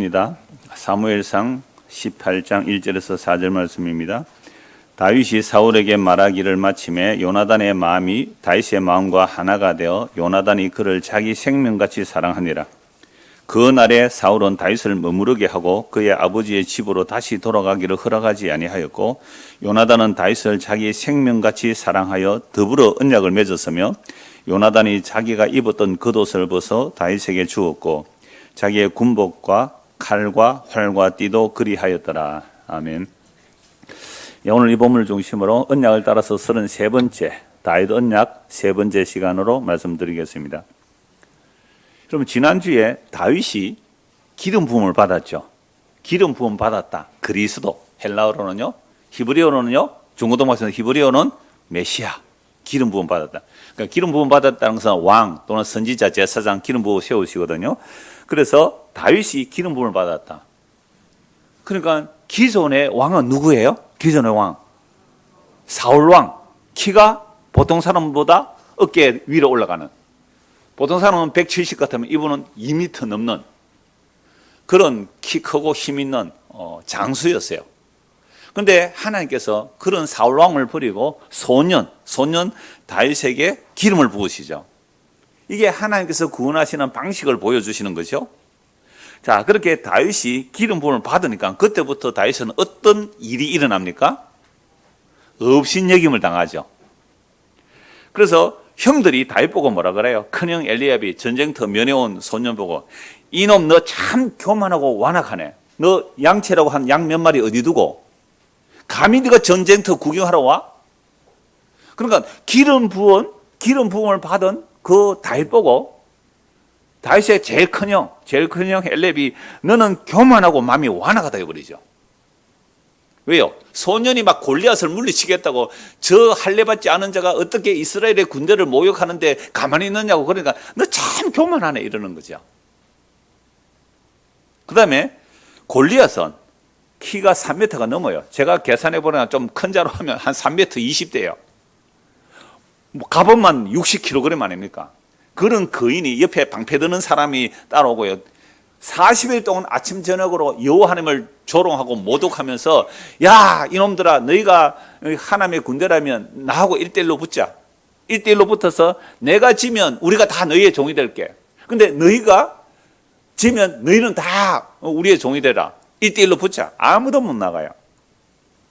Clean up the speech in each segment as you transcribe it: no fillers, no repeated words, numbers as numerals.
읽겠습니다. 사무엘상 18장 1절에서 4절 말씀입니다. 다윗이 사울에게 말하기를 마침에 요나단의 마음이 다윗의 마음과 하나가 되어 요나단이 그를 자기 생명같이 사랑하니라. 그 날에 사울은 다윗을 머무르게 하고 그의 아버지의 집으로 다시 돌아가기를 허락하지 아니하였고, 요나단은 다윗을 자기 생명같이 사랑하여 더불어 언약을 맺었으며, 요나단이 자기가 입었던 겉옷을 벗어 다윗에게 주었고 자기의 군복과 칼과 활과 띠도 그리하였더라. 아멘. 오늘 이 본문을 중심으로 언약을 따라서 33번째 다윗 언약 3번째 시간으로 말씀드리겠습니다. 그럼 지난주에 다윗이 기름 부음을 받았죠. 기름 부음 받았다. 그리스도, 헬라어로는요, 히브리어로는요, 중고등학교에서는 히브리어는 메시아, 기름 부음 받았다. 그러니까 기름 부음 받았다는 것은 왕 또는 선지자, 제사장 기름 부어 세우시거든요. 그래서 다윗이 기름 부음을 받았다. 그러니까 기존의 왕은 누구예요? 기존의 왕 사울 왕. 키가 보통 사람보다 어깨 위로 올라가는, 보통 사람은 170 같으면 이분은 2m 넘는 그런 키 크고 힘 있는 장수였어요. 그런데 하나님께서 그런 사울 왕을 버리고 소년 다윗에게 기름을 부으시죠. 이게 하나님께서 구원하시는 방식을 보여주시는 거죠. 자, 그렇게 다윗이 기름 부음을 받으니까 그때부터 다윗은 어떤 일이 일어납니까? 업신여김을 당하죠. 그래서 형들이 다윗 보고 뭐라 그래요? 큰형 엘리압이 전쟁터 면회 온 소년 보고, 이놈 너 참 교만하고 완악하네. 너 양채라고 한 양 몇 마리 어디 두고 감히 네가 전쟁터 구경하러 와? 그러니까 기름 부음을 받은 그 다윗 보고 다윗의 제일 큰 형 엘렙이 너는 교만하고 마음이 완악하다 해버리죠. 왜요? 소년이 막 골리앗을 물리치겠다고, 저 할례받지 않은 자가 어떻게 이스라엘의 군대를 모욕하는데 가만히 있느냐고, 그러니까 너 참 교만하네 이러는 거죠. 그 다음에 골리앗은 키가 3m가 넘어요. 제가 계산해보니까 좀 큰 자로 하면 한 3m 20대예요. 뭐 갑옷만 60kg 아닙니까? 그런 거인이 옆에 방패 드는 사람이 따라오고요. 40일 동안 아침 저녁으로 여호와 하나님을 조롱하고 모독하면서, 야 이놈들아, 너희가 하나님의 군대라면 나하고 1대1로 붙자. 1대1로 붙어서 내가 지면 우리가 다 너희의 종이 될게. 근데 너희가 지면 너희는 다 우리의 종이 되라. 1대1로 붙자. 아무도 못 나가요.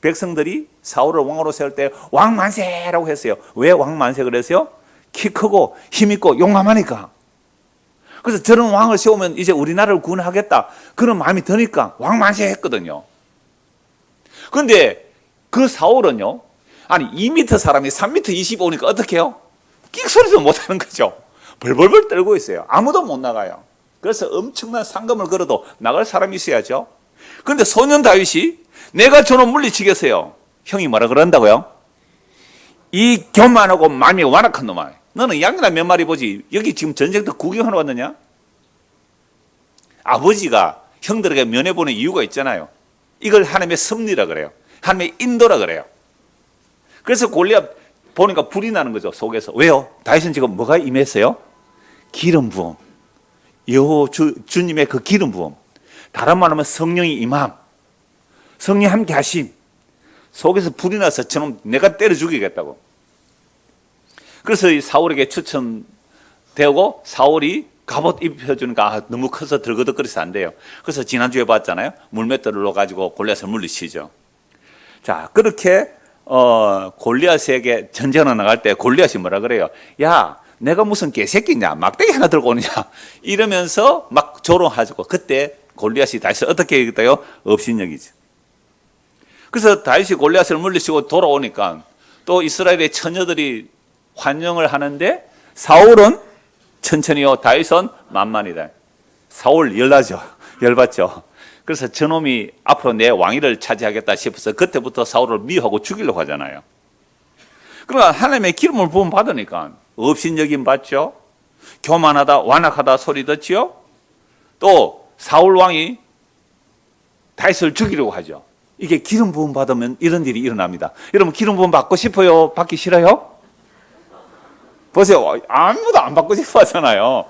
백성들이 사울을 왕으로 세울 때 왕만세라고 했어요. 왜 왕만세 그랬어요? 키 크고 힘 있고 용감하니까. 그래서 저런 왕을 세우면 이제 우리나라를 구원하겠다, 그런 마음이 드니까 왕만세 했거든요. 그런데 그 사울은요, 아니 2m 사람이 3m 20 오니까 어떻게 해요? 끽소리도 못하는 거죠. 벌벌벌 떨고 있어요. 아무도 못 나가요. 그래서 엄청난 상금을 걸어도 나갈 사람이 있어야죠. 그런데 소년 다윗이 내가 저놈 물리치겠어요. 형이 뭐라 그런다고요? 이 교만하고 마음이 완악한 놈아, 너는 양이나 몇 마리 보지 여기 지금 전쟁터 구경하러 왔느냐? 아버지가 형들에게 면회보는 이유가 있잖아요. 이걸 하나님의 섭리라 그래요. 하나님의 인도라 그래요. 그래서 골리앗 보니까 불이 나는 거죠, 속에서. 왜요? 다윗은 지금 뭐가 임했어요? 기름 부음. 주님의 그 기름 부음. 다른 말하면 성령이 임함, 성령 함께 하심. 속에서 불이 나서 저놈 내가 때려 죽이겠다고. 그래서 이 사울에게 추천되고 사울이 갑옷 입혀주니까 너무 커서 들거덕거려서 안 돼요. 그래서 지난주에 봤잖아요. 물맷돌을 넣어가지고 골리앗을 물리치죠. 자, 그렇게 골리앗에게 전쟁을 나갈 때 골리앗이 뭐라 그래요? 야, 내가 무슨 개새끼냐, 막대기 하나 들고 오느냐, 이러면서 막 조롱하고, 그때 골리앗이 다시 어떻게 얘기했다요? 업신여기죠. 그래서 다윗이 골리앗을 물리치고 돌아오니까 또 이스라엘의 처녀들이 환영을 하는데, 사울은 천천히요, 다윗은 만만이다. 사울 열받죠. 그래서 저놈이 앞으로 내 왕위를 차지하겠다 싶어서 그때부터 사울을 미워하고 죽이려고 하잖아요. 그러니까 하나님의 기름을 부음 받으니까 업신여김 받죠. 교만하다 완악하다 소리 듣지요. 또 사울 왕이 다윗을 죽이려고 하죠. 이게 기름 부음 받으면 이런 일이 일어납니다. 여러분, 기름 부음 받고 싶어요? 받기 싫어요? 보세요. 아무도 안 받고 싶어 하잖아요.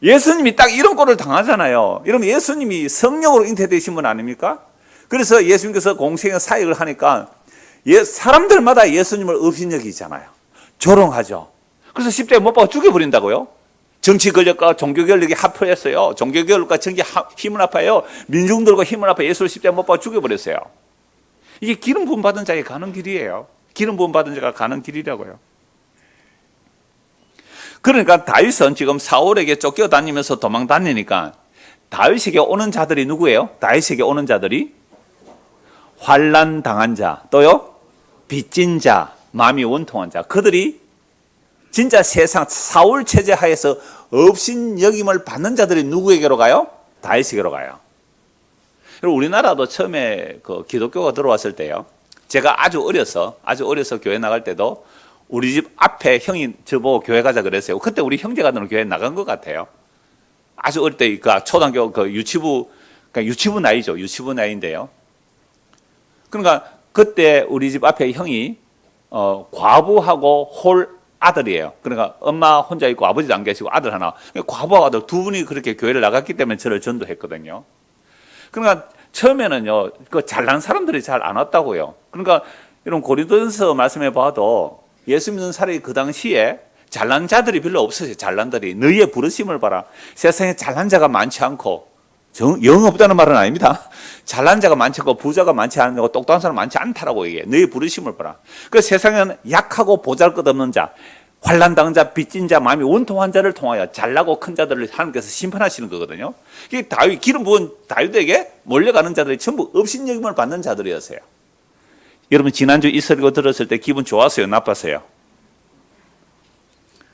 예수님이 딱 이런 꼴을 당하잖아요. 이러면 예수님이 성령으로 잉태되신 분 아닙니까? 그래서 예수님께서 공생의 사역을 하니까 사람들마다 예수님을 업신여기잖아요. 조롱하죠. 그래서 십자가에 못 박아 죽여버린다고요. 정치 권력과 종교 권력이 합쳐했어요. 종교 권력과 정치 힘을 합하여 민중들과 힘을 합하여 예수를 십자가에 못 박아 죽여버렸어요. 이게 기름 부음 받은 자에게 가는 길이에요. 기름 부음 받은 자가 가는 길이라고요. 그러니까 다윗은 지금 사울에게 쫓겨다니면서 도망 다니니까 다윗에게 오는 자들이 누구예요? 다윗에게 오는 자들이 환난 당한 자, 또요 빚진 자, 마음이 원통한 자, 그들이 진짜 세상 사울 체제 하에서 업신여김을 받는 자들이 누구에게로 가요? 다윗에게로 가요. 그리고 우리나라도 처음에 그 기독교가 들어왔을 때요, 제가 아주 어려서 교회 나갈 때도 우리 집 앞에 형이 저보고 교회 가자 그랬어요. 그때 우리 형제가들은 교회 나간 것 같아요. 아주 어릴 때, 그 초등학교 그 유치부, 그러니까 유치부 나이죠. 유치부 나이인데요. 그러니까 그때 우리 집 앞에 형이 과부하고 홀 아들이에요. 그러니까 엄마 혼자 있고 아버지도 안 계시고 아들 하나. 과부하고 아들 두 분이 그렇게 교회를 나갔기 때문에 저를 전도했거든요. 그러니까 처음에는요, 그 잘난 사람들이 잘 안 왔다고요. 그러니까 이런 고린도전서 말씀해 봐도 예수 믿는 사람이 그 당시에 잘난 자들이 별로 없었어요. 잘난들이. 너희의 부르심을 봐라. 세상에 잘난 자가 많지 않고, 영 없다는 말은 아닙니다. 잘난 자가 많지 않고 부자가 많지 않고 똑똑한 사람 많지 않다라고 얘기해요. 너희 부르심을 봐라. 그 세상에는 약하고 보잘것없는 자, 환난당한 자, 빚진 자, 마음이 원통한 자를 통하여 잘나고 큰 자들을 하나님께서 심판하시는 거거든요. 이게 다윗, 기름 부은 다윗에게 몰려가는 자들이 전부 업신여김을 받는 자들이었어요. 여러분 지난주 이 설교 들었을 때 기분 좋았어요? 나빴어요?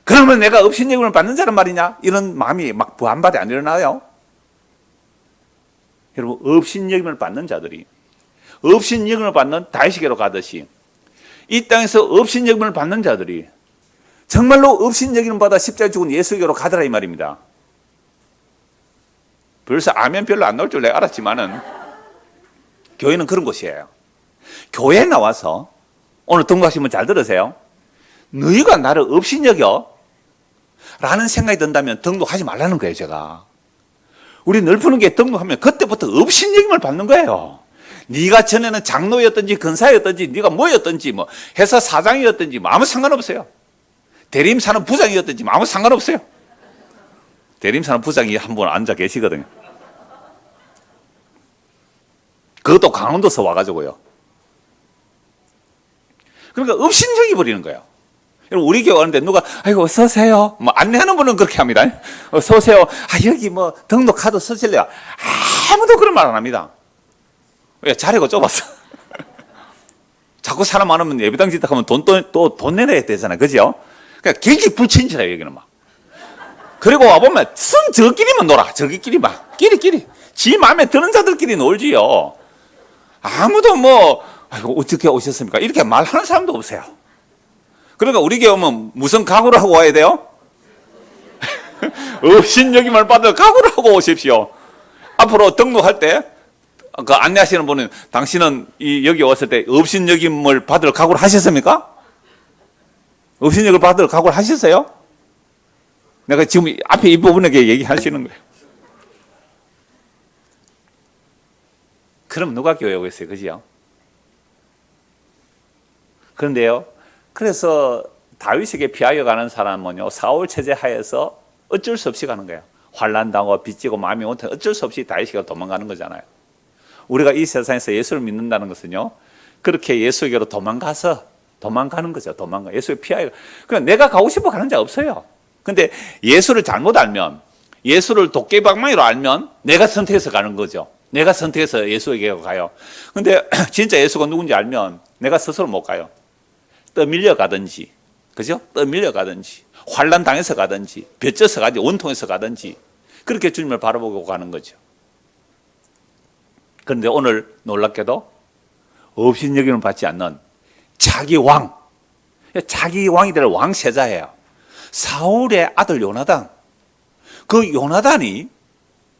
그러면 내가 업신여김을 받는 자란 말이냐? 이런 마음이 막 부한발이 안 일어나요? 여러분 업신여김을 받는 자들이 업신여김을 받는 다윗에게로 가듯이 이 땅에서 업신여김을 받는 자들이 정말로 업신여김을 받아 십자가에 죽은 예수에게로 가더라 이 말입니다. 벌써 아멘 별로 안 나올 줄 내가 알았지만은 교회는 그런 곳이에요. 교회에 나와서 오늘 등록하시면 잘 들으세요. 너희가 나를 업신여겨? 라는 생각이 든다면 등록하지 말라는 거예요. 제가 우리 넓은 게 등록하면 그때부터 업신여김을 받는 거예요. 네가 전에는 장로였든지 근사였든지 네가 뭐였든지 뭐 회사 사장이었든지 뭐 아무 상관없어요. 대림사는 부장이었든지 뭐 아무 상관없어요. 대림사는 부장이 한 분 앉아 계시거든요. 그것도 강원도서 와가지고요. 그러니까 업신여기 버리는 거예요. 우리 교회 오는데 누가 아이고 어서 오세요 뭐 안내하는 분은 그렇게 합니다. 어서 오세요. 아 여기 뭐 등록카드 쓰실래요? 아무도 그런 말 안 합니다. 왜? 자리가 좁았어. 자꾸 사람 많으면 예배당 짓하면 돈 내놔야 되잖아요. 그죠? 그러니까 굉장히 불친절해요 여기는 막. 그리고 와보면 순 저끼리만 놀아. 저기끼리 막 끼리끼리 지 마음에 드는 자들끼리 놀지요. 아무도 뭐 아이고 어떻게 오셨습니까? 이렇게 말하는 사람도 없어요. 그러니까 우리 교회 오면 무슨 각오를 하고 와야 돼요? 업신여김을 받을 각오를 하고 오십시오. 앞으로 등록할 때 그 안내하시는 분은 당신은 여기 왔을 때 업신여김을 받을 각오를 하셨습니까? 업신여김을 받을 각오를 하셨어요? 내가 지금 앞에 이 부분에게 얘기하시는 거예요. 그럼 누가 교회 오겠어요? 그죠? 그런데요, 그래서 다윗에게 피하여 가는 사람은요, 사울 체제 하에서 어쩔 수 없이 가는 거예요. 환난당하고 빚지고 마음이 원통 어쩔 수 없이 다윗에게 도망가는 거잖아요. 우리가 이 세상에서 예수를 믿는다는 것은요, 그렇게 예수에게로 도망가는 거죠. 예수에 피하여. 그냥 내가 가고 싶어 가는 자 없어요. 근데 예수를 잘못 알면, 예수를 도깨비방망이로 알면 내가 선택해서 가는 거죠. 내가 선택해서 예수에게 가요. 근데 진짜 예수가 누군지 알면 내가 스스로 못 가요. 떠밀려 가든지, 그죠? 떠밀려 가든지, 환난 당해서 가든지, 벼져서 가든지, 원통해서 가든지, 그렇게 주님을 바라보고 가는 거죠. 그런데 오늘 놀랍게도 업신여김을 받지 않는 자기 왕이 될 왕세자예요. 사울의 아들 요나단. 그 요나단이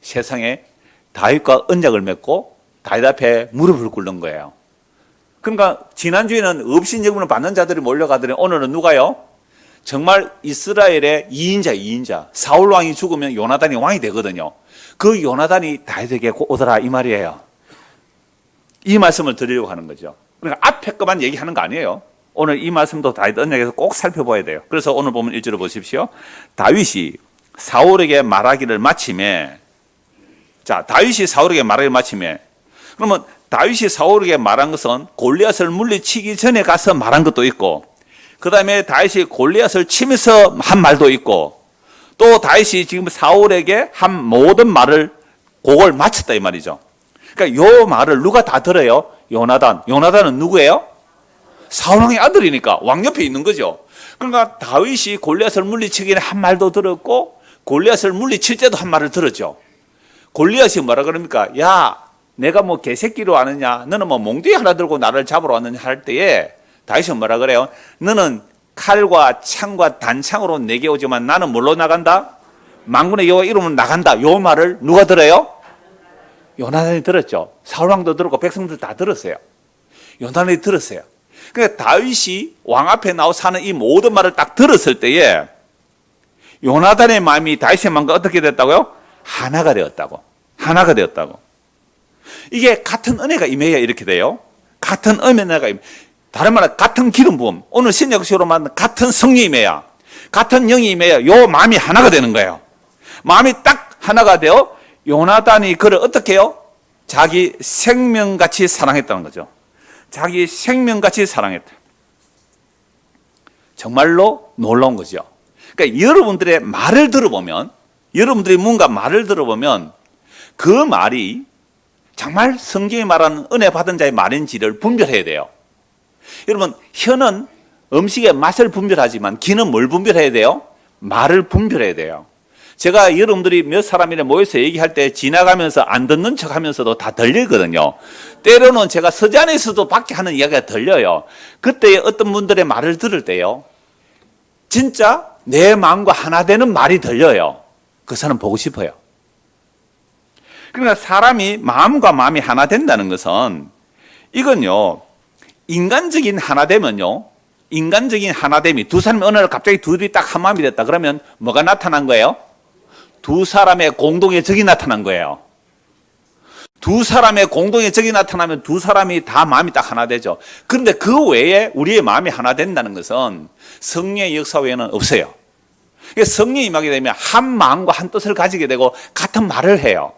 세상에 다윗과 언약을 맺고 다윗 앞에 무릎을 꿇는 거예요. 그러니까 지난주에는 업신여김을 받는 자들이 몰려가더니 오늘은 누가요? 정말 이스라엘의 2인자. 사울 왕이 죽으면 요나단이 왕이 되거든요. 그 요나단이 다윗에게 오더라 이 말이에요. 이 말씀을 드리려고 하는 거죠. 그러니까 앞에 것만 얘기하는 거 아니에요. 오늘 이 말씀도 다윗 언약에서 꼭 살펴봐야 돼요. 그래서 오늘 보면 1절을 보십시오. 다윗이 사울에게 말하기를 마침에, 자, 다윗이 사울에게 말하기를 마침에, 그러면 다윗이 사울에게 말한 것은 골리앗을 물리치기 전에 가서 말한 것도 있고, 그 다음에 다윗이 골리앗을 치면서 한 말도 있고, 또 다윗이 지금 사울에게 한 모든 말을 그걸 마쳤다 이 말이죠. 그러니까 요 말을 누가 다 들어요? 요나단. 요나단은 누구예요? 사울왕의 아들이니까 왕 옆에 있는 거죠. 그러니까 다윗이 골리앗을 물리치기 전에 한 말도 들었고, 골리앗을 물리칠 때도 한 말을 들었죠. 골리앗이 뭐라 그럽니까? 야, 내가 뭐 개새끼로 아느냐? 너는 뭐 몽둥이 하나 들고 나를 잡으러 왔느냐? 할 때에 다윗은 뭐라 그래요? 너는 칼과 창과 단창으로 내게 오지만 나는 뭘로 나간다? 만군의 여호와 이름으로 나간다. 요 말을 누가 들어요? 요나단이 들었죠. 사울왕도 들었고 백성들 다 들었어요. 요나단이 들었어요. 그러니까 다윗이 왕 앞에 나와서 하는 이 모든 말을 딱 들었을 때에 요나단의 마음이 다윗의 마음과 어떻게 됐다고요? 하나가 되었다고. 하나가 되었다고. 이게 같은 은혜가 임해야 이렇게 돼요. 같은 은혜가 임해. 다른 말은 같은 기름 부음. 오늘 신약식으로 말하면 같은 성령이 임해야, 같은 영이 임해야 요 마음이 하나가 되는 거예요. 마음이 딱 하나가 되어 요나단이 그를 어떻게 해요? 자기 생명같이 사랑했다는 거죠. 자기 생명같이 사랑했다. 정말로 놀라운 거죠. 그러니까 여러분들의 말을 들어보면, 여러분들이 뭔가 말을 들어보면 그 말이 정말 성경이 말하는 은혜 받은 자의 말인지를 분별해야 돼요. 여러분, 혀는 음식의 맛을 분별하지만 귀는 뭘 분별해야 돼요? 말을 분별해야 돼요. 제가 여러분들이 몇 사람이나 모여서 얘기할 때 지나가면서 안 듣는 척 하면서도 다 들리거든요. 때로는 제가 서자안에서도 밖에 하는 이야기가 들려요. 그때 어떤 분들의 말을 들을 때요, 진짜 내 마음과 하나 되는 말이 들려요. 그 사람 보고 싶어요. 그러니까 사람이 마음과 마음이 하나 된다는 것은, 이건요, 인간적인 하나됨은요, 인간적인 하나됨이 두 사람이 어느 날 갑자기 둘이 딱 한 마음이 됐다 그러면 뭐가 나타난 거예요? 두 사람의 공동의 적이 나타난 거예요. 두 사람의 공동의 적이 나타나면 두 사람이 다 마음이 딱 하나 되죠. 그런데 그 외에 우리의 마음이 하나 된다는 것은 성령의 역사 외에는 없어요. 성령이 임하게 되면 한 마음과 한 뜻을 가지게 되고 같은 말을 해요.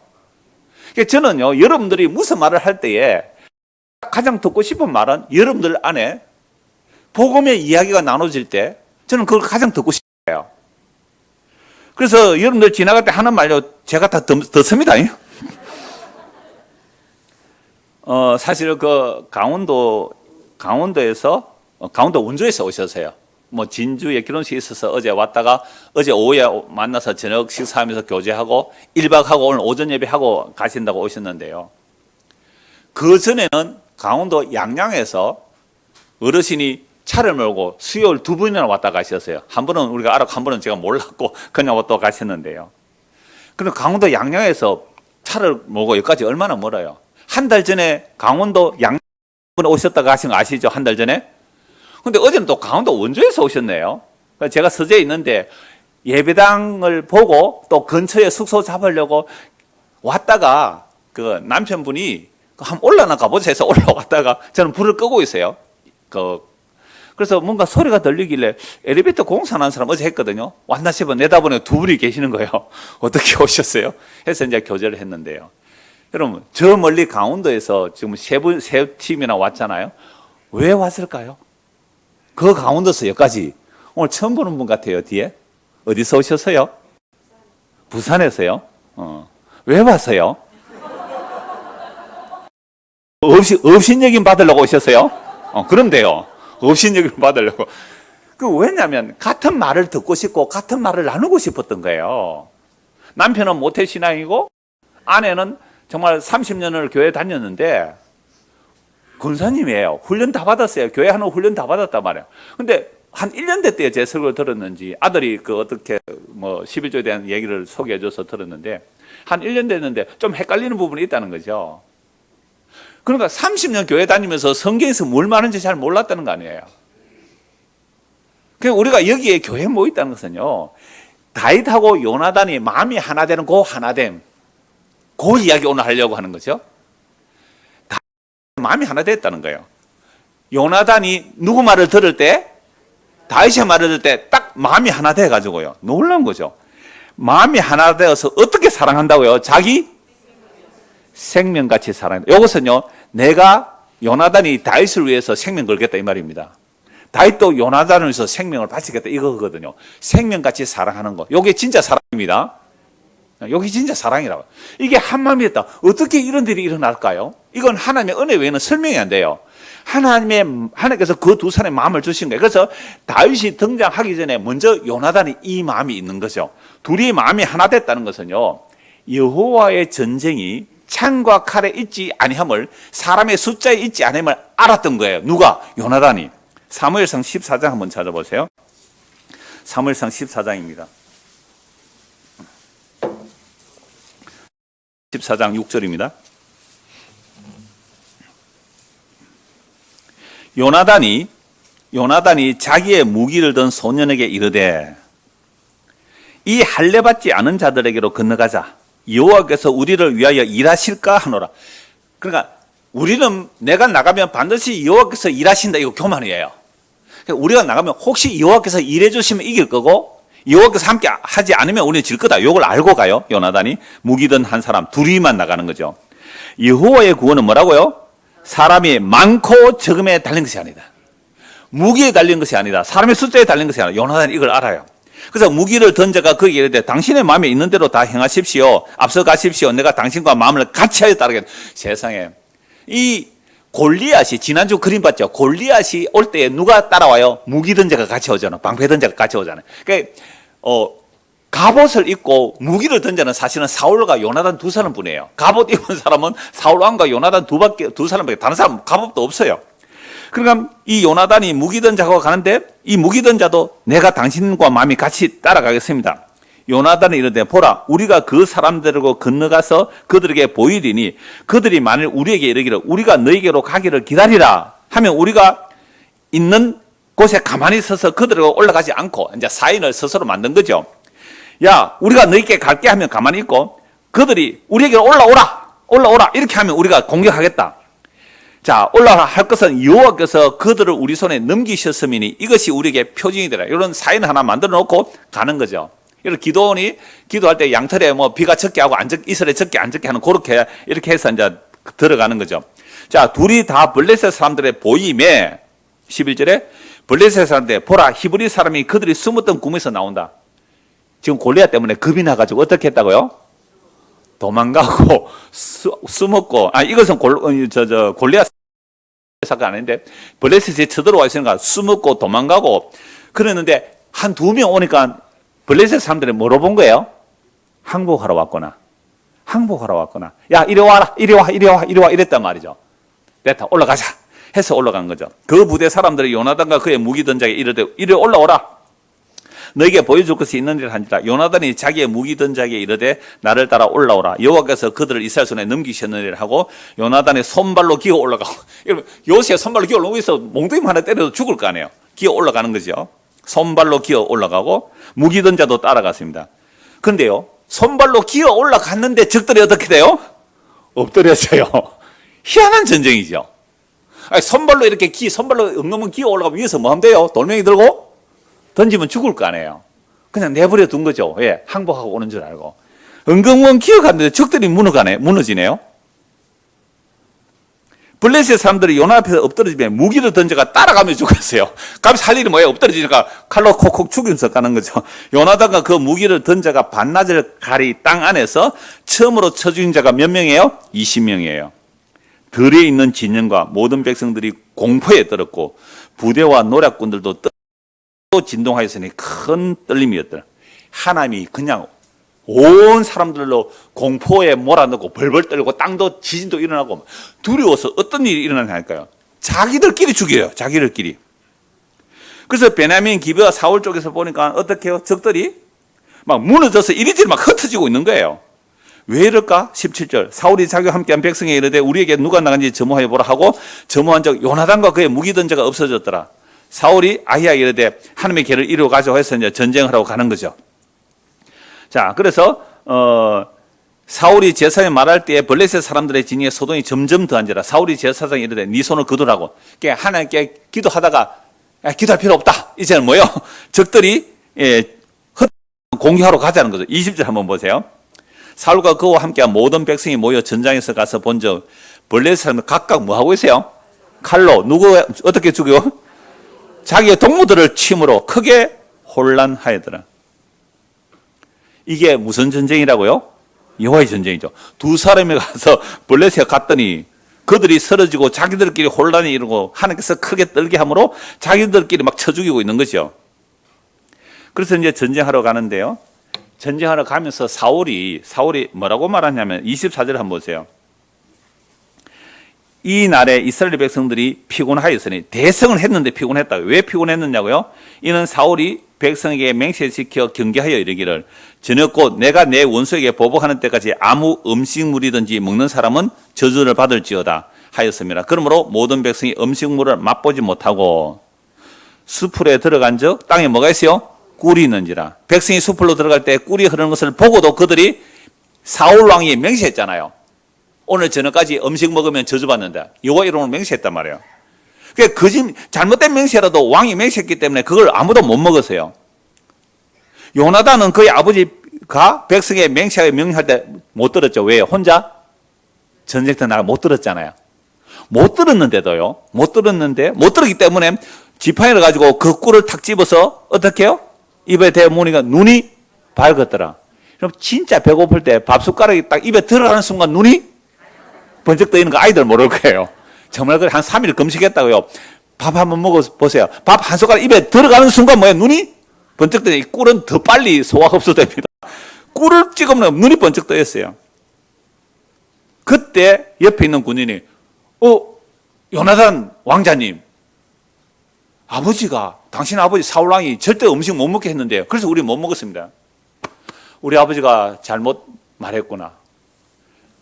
저는요, 여러분들이 무슨 말을 할 때에 가장 듣고 싶은 말은 여러분들 안에 복음의 이야기가 나눠질 때 저는 그걸 가장 듣고 싶어요. 그래서 여러분들 지나갈 때 하는 말요, 제가 다 듣습니다. 사실 그 강원도에서 강원도 원주에서 오셨어요. 뭐 진주에 결혼식이 있어서 어제 왔다가 어제 오후에 만나서 저녁 식사하면서 교제하고 1박 하고 오늘 오전 예배하고 가신다고 오셨는데요. 그 전에는 강원도 양양에서 어르신이 차를 몰고 수요일 두 번이나 왔다 가셨어요. 한 번은 우리가 알았고 한 번은 제가 몰랐고 그냥 왔다 가셨는데요. 그럼 강원도 양양에서 차를 몰고 여기까지 얼마나 멀어요? 한 달 전에 강원도 양양 오셨다가 가신 거 아시죠? 한 달 전에? 근데 어제는 또 강원도 원주에서 오셨네요. 제가 서재에 있는데 예배당을 보고 또 근처에 숙소 잡으려고 왔다가 그 남편분이 한번 올라나 가보자 해서 올라왔다가 저는 불을 끄고 있어요. 그래서 뭔가 소리가 들리길래 엘리베이터 공사하는 사람 어제 했거든요. 왔나 싶어 내다보니 두 분이 계시는 거예요. 어떻게 오셨어요? 해서 이제 교제를 했는데요. 여러분, 저 멀리 강원도에서 지금 세 팀이나 왔잖아요. 왜 왔을까요? 그 강원도에서 여기까지 오늘 처음 보는 분 같아요. 뒤에 어디서 오셨어요? 부산에서요? 왜 왔어요? 업신여김 받으려고 오셨어요? 그런데요. 업신여김 받으려고. 왜냐하면 같은 말을 듣고 싶고 같은 말을 나누고 싶었던 거예요. 남편은 모태신앙이고 아내는 정말 30년을 교회 다녔는데 권사님이에요. 훈련 다 받았어요. 교회 하는 훈련 다 받았단 말이에요. 근데 한 1년 됐대요. 제 설교를 들었는지. 아들이 어떻게 11조에 대한 얘기를 소개해줘서 들었는데 한 1년 됐는데 좀 헷갈리는 부분이 있다는 거죠. 그러니까 30년 교회 다니면서 성경에서 뭘 말하는지 잘 몰랐다는 거 아니에요. 우리가 여기에 교회에 모였다는 것은요, 다윗하고 요나단이 마음이 하나 되는 그 하나됨, 그 이야기 오늘 하려고 하는 거죠. 마음이 하나 됐다는 거예요. 요나단이 누구 말을 들을 때, 다윗의 말을 들을 때 딱 마음이 하나 돼가지고요. 놀라운 거죠. 마음이 하나 되어서 어떻게 사랑한다고요? 자기 생명같이 사랑한다. 이것은요, 내가 요나단이 다윗을 위해서 생명 걸겠다 이 말입니다. 다윗도 요나단을 위해서 생명을 바치겠다 이거거든요. 생명같이 사랑하는 거. 이게 진짜 사랑입니다. 여기 진짜 사랑이라고. 이게 한마음이 됐다. 어떻게 이런 일이 일어날까요? 이건 하나님의 은혜 외에는 설명이 안 돼요. 하나님께서 그 두 사람의 마음을 주신 거예요. 그래서 다윗이 등장하기 전에 먼저 요나단이 이 마음이 있는 거죠. 둘이 마음이 하나 됐다는 것은요, 여호와의 전쟁이 창과 칼에 있지 아니함을, 사람의 숫자에 있지 아니함을 알았던 거예요. 누가? 요나단이. 사무엘상 14장 한번 찾아보세요. 사무엘상 14장입니다. 14장 6절입니다. 요나단이 자기의 무기를 든 소년에게 이르되, 이 할례받지 않은 자들에게로 건너가자. 여호와께서 우리를 위하여 일하실까 하노라. 그러니까 우리는 내가 나가면 반드시 여호와께서 일하신다, 이거 교만이에요. 우리가 나가면 혹시 여호와께서 일해 주시면 이길 거고, 여호와께서 함께 하지 않으면 우리는 질 거다. 이걸 알고 가요. 요나단이 무기든 한 사람 둘이만 나가는 거죠. 여호와의 구원은 뭐라고요? 사람이 많고 적음에 달린 것이 아니다. 무기에 달린 것이 아니다. 사람의 숫자에 달린 것이 아니다. 요나단이 이걸 알아요. 그래서 무기를 던져가 거기에 이르되, 당신의 마음에 있는 대로 다 행하십시오. 앞서 가십시오. 내가 당신과 마음을 같이 하여 따르겠다. 세상에, 이 골리앗이, 지난주 그림 봤죠? 골리앗이 올 때에 누가 따라와요? 무기 던자가 같이 오잖아. 방패 던자가 같이 오잖아요. 그러니까 갑옷을 입고 무기를 던자는 사실은 사울과 요나단 두 사람뿐이에요. 갑옷 입은 사람은 사울 왕과 요나단 두 사람밖에, 다른 사람 갑옷도 없어요. 그러니까 이 요나단이 무기 던자가 가는데, 이 무기 던자도 내가 당신과 마음이 같이 따라가겠습니다. 요나단은 이르되, 보라, 우리가 그 사람들과 건너가서 그들에게 보이리니 그들이 만일 우리에게 이르기를 우리가 너에게로 가기를 기다리라 하면 우리가 있는 곳에 가만히 서서 그들에게 올라가지 않고, 이제 사인을 스스로 만든 거죠. 야, 우리가 너에게 갈게 하면 가만히 있고, 그들이 우리에게 올라오라 이렇게 하면 우리가 공격하겠다. 자, 올라오라 할 것은 여호와께서 그들을 우리 손에 넘기셨음이니 이것이 우리에게 표징이 되라. 이런 사인 하나 만들어 놓고 가는 거죠. 이런 기도원이 기도할 때 양털에 뭐 비가 적게 하고 이슬에 적게 안 적게 하는, 그렇게 이렇게 해서 이제 들어가는 거죠. 자, 둘이 다 블레셋 사람들의 보임에 11절에 블레셋 사람들 보라, 히브리 사람이 그들이 숨었던 구멍에서 나온다. 지금 골리앗 때문에 겁이 나가지고 어떻게 했다고요? 도망가고 숨었고, 이것은 골리앗 사건 아닌데 블레셋이 쳐들어와 있으니까 숨었고 도망가고 그랬는데, 한 두 명 오니까 블레셋 사람들이 뭐로 본 거예요? 항복하러 왔구나. 야, 이리 와라, 이리 와 이랬단 말이죠. 됐다, 올라가자 해서 올라간 거죠. 그 부대 사람들이 요나단과 그의 무기 던자에게 이르되, 이리 올라오라. 너에게 보여줄 것이 있는지를 한지라. 요나단이 자기의 무기 던자에게 이르되, 나를 따라 올라오라. 여호와께서 그들을 이스라엘 손에 넘기셨느니라 하고, 요나단이 손발로 기어 올라가고, 요새 손발로 기어 올라오고 있어 몽둥이 하나 때려도 죽을 거 아니에요. 기어 올라가는 거죠. 손발로 기어 올라가고 무기 던자도 따라갔습니다. 근데요, 손발로 기어 올라갔는데 적들이 어떻게 돼요? 엎드렸어요. 희한한 전쟁이죠. 손발로 이렇게 손발로 엉덩이 기어 올라가면 위에서 뭐 하면 돼요? 돌멩이 들고 던지면 죽을 거 아니에요. 그냥 내버려 둔 거죠. 예, 항복하고 오는 줄 알고. 엉덩이 기어갔는데 적들이 무너지네요. 블레셋 사람들이 요나 앞에서 엎드러지면 무기를 던져가 따라가며 죽었어요. 그럼 살 일이 뭐예요? 엎드러지니까 칼로 콕콕 죽이면서 가는 거죠. 요나단과 그 무기를 던져가 반나절 가리 땅 안에서 처음으로 쳐 죽인 자가 몇 명이에요? 20명이에요. 들에 있는 진영과 모든 백성들이 공포에 떨었고 부대와 노략군들도 진동하였으니 큰 떨림이었더라. 하나님이 그냥 온 사람들로 공포에 몰아넣고 벌벌 떨고 땅도 지진도 일어나고 두려워서 어떤 일이 일어나냐 할까요? 자기들끼리 죽여요. 자기들끼리. 그래서 베냐민 기브아 사울 쪽에서 보니까 어떻게 해요? 적들이 막 무너져서 이리저리 막 흩어지고 있는 거예요. 왜 이럴까? 17절 사울이 자기와 함께한 백성에 이르되 우리에게 누가 나간지 점호해 보라 하고 점호한 적 요나단과 그의 무기 던자가 없어졌더라. 사울이 아히야에게 이르되 하나님의 계를 이루어 가자고 해서 이제 전쟁하러 가는 거죠. 자, 그래서 사울이 제사장에 말할 때에 블레셋 사람들의 진영에 소동이 점점 더한지라 사울이 제사장에 이르되 네 손을 거두라고. 그러니까 하나님께 기도하다가 기도할 필요 없다. 이제는 뭐요? 적들이 공격하러 가자는 거죠. 20절 한번 보세요. 사울과 그와 함께한 모든 백성이 모여 전장에서 가서 본즉 블레셋 사람들 각각 뭐 하고 있어요? 칼로 누구 어떻게 죽여? 자기의 동무들을 침으로 크게 혼란하였더라. 이게 무슨 전쟁이라고요? 여호와의 전쟁이죠. 두 사람이 가서 블레셋에 갔더니 그들이 쓰러지고 자기들끼리 혼란이 이루고 하나님께서 크게 떨게 함으로 자기들끼리 막 쳐 죽이고 있는 거죠. 그래서 이제 전쟁하러 가는데요. 전쟁하러 가면서 사울이 뭐라고 말하냐면 24절 한번 보세요. 이 날에 이스라엘 백성들이 피곤하였으니 대성을 했는데 피곤했다고요. 왜 피곤했느냐고요? 이는 사울이 백성에게 맹세시켜 경계하여 이르기를 저녁 내가 내 원수에게 보복하는 때까지 아무 음식물이든지 먹는 사람은 저주를 받을지어다 하였습니다. 그러므로 모든 백성이 음식물을 맛보지 못하고 수풀에 들어간 적 땅에 뭐가 있어요? 꿀이 있는지라. 백성이 수풀로 들어갈 때 꿀이 흐르는 것을 보고도 그들이 사울 왕이 맹세했잖아요. 오늘 저녁까지 음식 먹으면 저주받는다. 여호와 이름으로 맹세했단 말이에요. 그러니까 잘못된 맹세라도 왕이 맹세했기 때문에 그걸 아무도 못 먹었어요. 요나단은 그의 아버지가 백성의 맹세하게 명령할 때 못 들었죠. 왜요? 혼자 전쟁터 나가 못 들었잖아요. 못 들었는데도요. 못 들었기 때문에 지팡이를 가지고 그 꿀을 탁 집어서 어떻게 해요? 입에 대무니까 눈이 밝았더라. 그럼 진짜 배고플 때 밥 숟가락이 딱 입에 들어가는 순간 눈이 번쩍 떠 있는 거 아이들 모를 거예요. 정말 한 3일 금식했다고요. 밥 한번 먹어보세요. 밥 한 숟가락 입에 들어가는 순간 뭐예요? 눈이 번쩍 떠 있어요. 꿀은 더 빨리 소화 흡수됩니다. 꿀을 찍으면 눈이 번쩍 떠 있어요. 그때 옆에 있는 군인이 요나단 왕자님, 당신 아버지 사울왕이 절대 음식 못 먹게 했는데요. 그래서 우리 못 먹었습니다. 우리 아버지가 잘못 말했구나.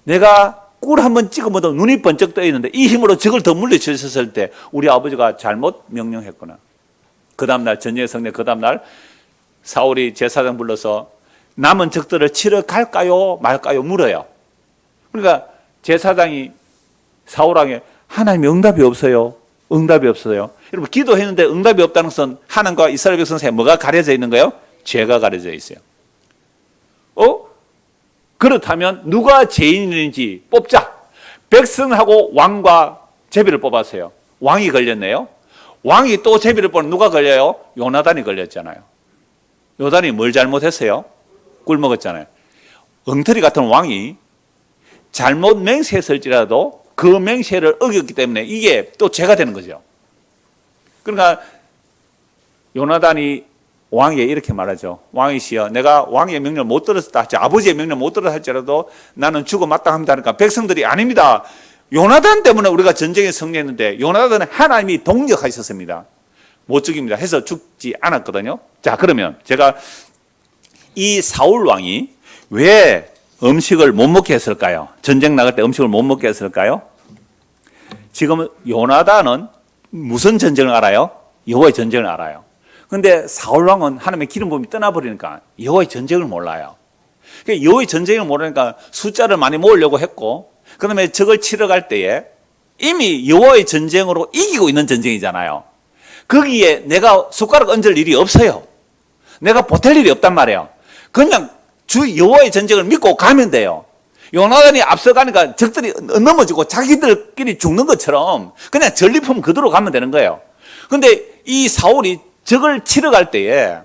내가 꿀 한번 찍어 먹어도 눈이 번쩍 떠 있는데 이 힘으로 적을 더 물리쳤을 때 우리 아버지가 잘못 명령했구나. 그 다음날 전쟁의 성내 그 다음날 사울이 제사장 불러서 남은 적들을 치러 갈까요 말까요 물어요. 그러니까 제사장이 사울왕에 하나님의 응답이 없어요. 여러분 기도했는데 응답이 없다는 것은 하나님과 이스라엘 백성 사이에 뭐가 가려져 있는 거예요? 죄가 가려져 있어요. 그렇다면 누가 죄인인지 뽑자. 백성하고 왕과 제비를 뽑았어요. 왕이 걸렸네요. 왕이 또 제비를 뽑는 누가 걸려요? 요나단이 걸렸잖아요. 요나단이 뭘 잘못했어요? 꿀 먹었잖아요. 엉터리 같은 왕이 잘못 맹세했을지라도 그 맹세를 어겼기 때문에 이게 또 죄가 되는 거죠. 그러니까 요나단이 왕에게 이렇게 말하죠. 왕이시여, 내가 왕의 명령을 못 들었다 할지, 아버지의 명령을 못 들었다 할지라도 나는 죽어 마땅합니다 하니까 백성들이 아닙니다. 요나단 때문에 우리가 전쟁에 승리했는데 요나단은 하나님이 동력하셨습니다. 못 죽입니다. 해서 죽지 않았거든요. 자, 그러면 제가 이 사울 왕이 왜 음식을 못 먹게 했을까요? 전쟁 나갈 때 음식을 못 먹게 했을까요? 지금 요나단은 무슨 전쟁을 알아요? 여호와의 전쟁을 알아요. 근데 사울 왕은 하나님의 기름 부음이 떠나버리니까 여호와의 전쟁을 몰라요. 그러니까 여호와의 전쟁을 모르니까 숫자를 많이 모으려고 했고, 그다음에 적을 치러 갈 때에 이미 여호와의 전쟁으로 이기고 있는 전쟁이잖아요. 거기에 내가 숟가락 얹을 일이 없어요. 내가 보탤 일이 없단 말이에요. 그냥 주 여호와의 전쟁을 믿고 가면 돼요. 요나단이 앞서가니까 적들이 넘어지고 자기들끼리 죽는 것처럼 그냥 전리품 그대로 가면 되는 거예요. 근데 이 사울이 적을 치러 갈 때에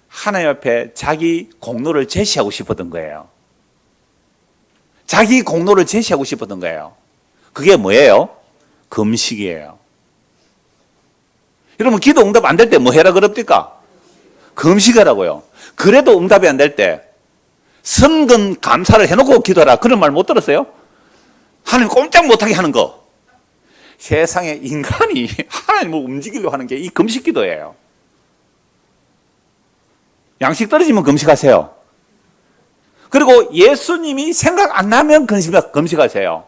하나님 앞에 자기 공로를 제시하고 싶었던 거예요. 자기 공로를 제시하고 싶었던 거예요. 그게 뭐예요? 금식이에요. 여러분 기도 응답 안 될 때 뭐 해라 그럽니까? 금식하라고요. 그래도 응답이 안 될 때 선근 감사를 해놓고 기도하라. 그런 말 못 들었어요? 하나님 꼼짝 못하게 하는 거. 세상에 인간이 하나님을 움직이려고 하는 게 이 금식 기도예요. 양식 떨어지면 금식하세요. 그리고 예수님이 생각 안 나면 금식하세요.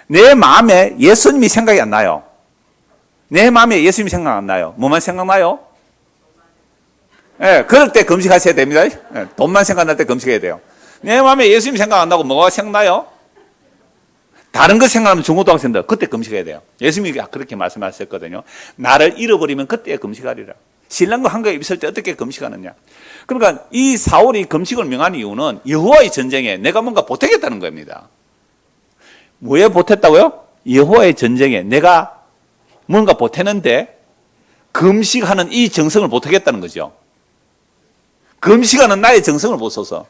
내 마음에 예수님이 생각이 안 나요. 내 마음에 예수님이 생각 안 나요. 뭐만 생각나요? 예, 그럴 때 금식하셔야 됩니다. 예, 돈만 생각날 때 금식해야 돼요. 내 마음에 예수님이 생각 안 나고 뭐가 생각나요? 다른 거 생각하면 중고등학생들 그때 금식해야 돼요. 예수님이 그렇게 말씀하셨거든요. 나를 잃어버리면 그때 금식하리라. 신랑과 한가에 있을 때 어떻게 금식하느냐. 그러니까 이 사울이 금식을 명한 이유는 여호와의 전쟁에 내가 뭔가 보태겠다는 겁니다. 뭐에 보탰다고요? 여호와의 전쟁에 내가 뭔가 보태는데 금식하는 이 정성을 보태겠다는 거죠. 금식하는 나의 정성을 못 써서.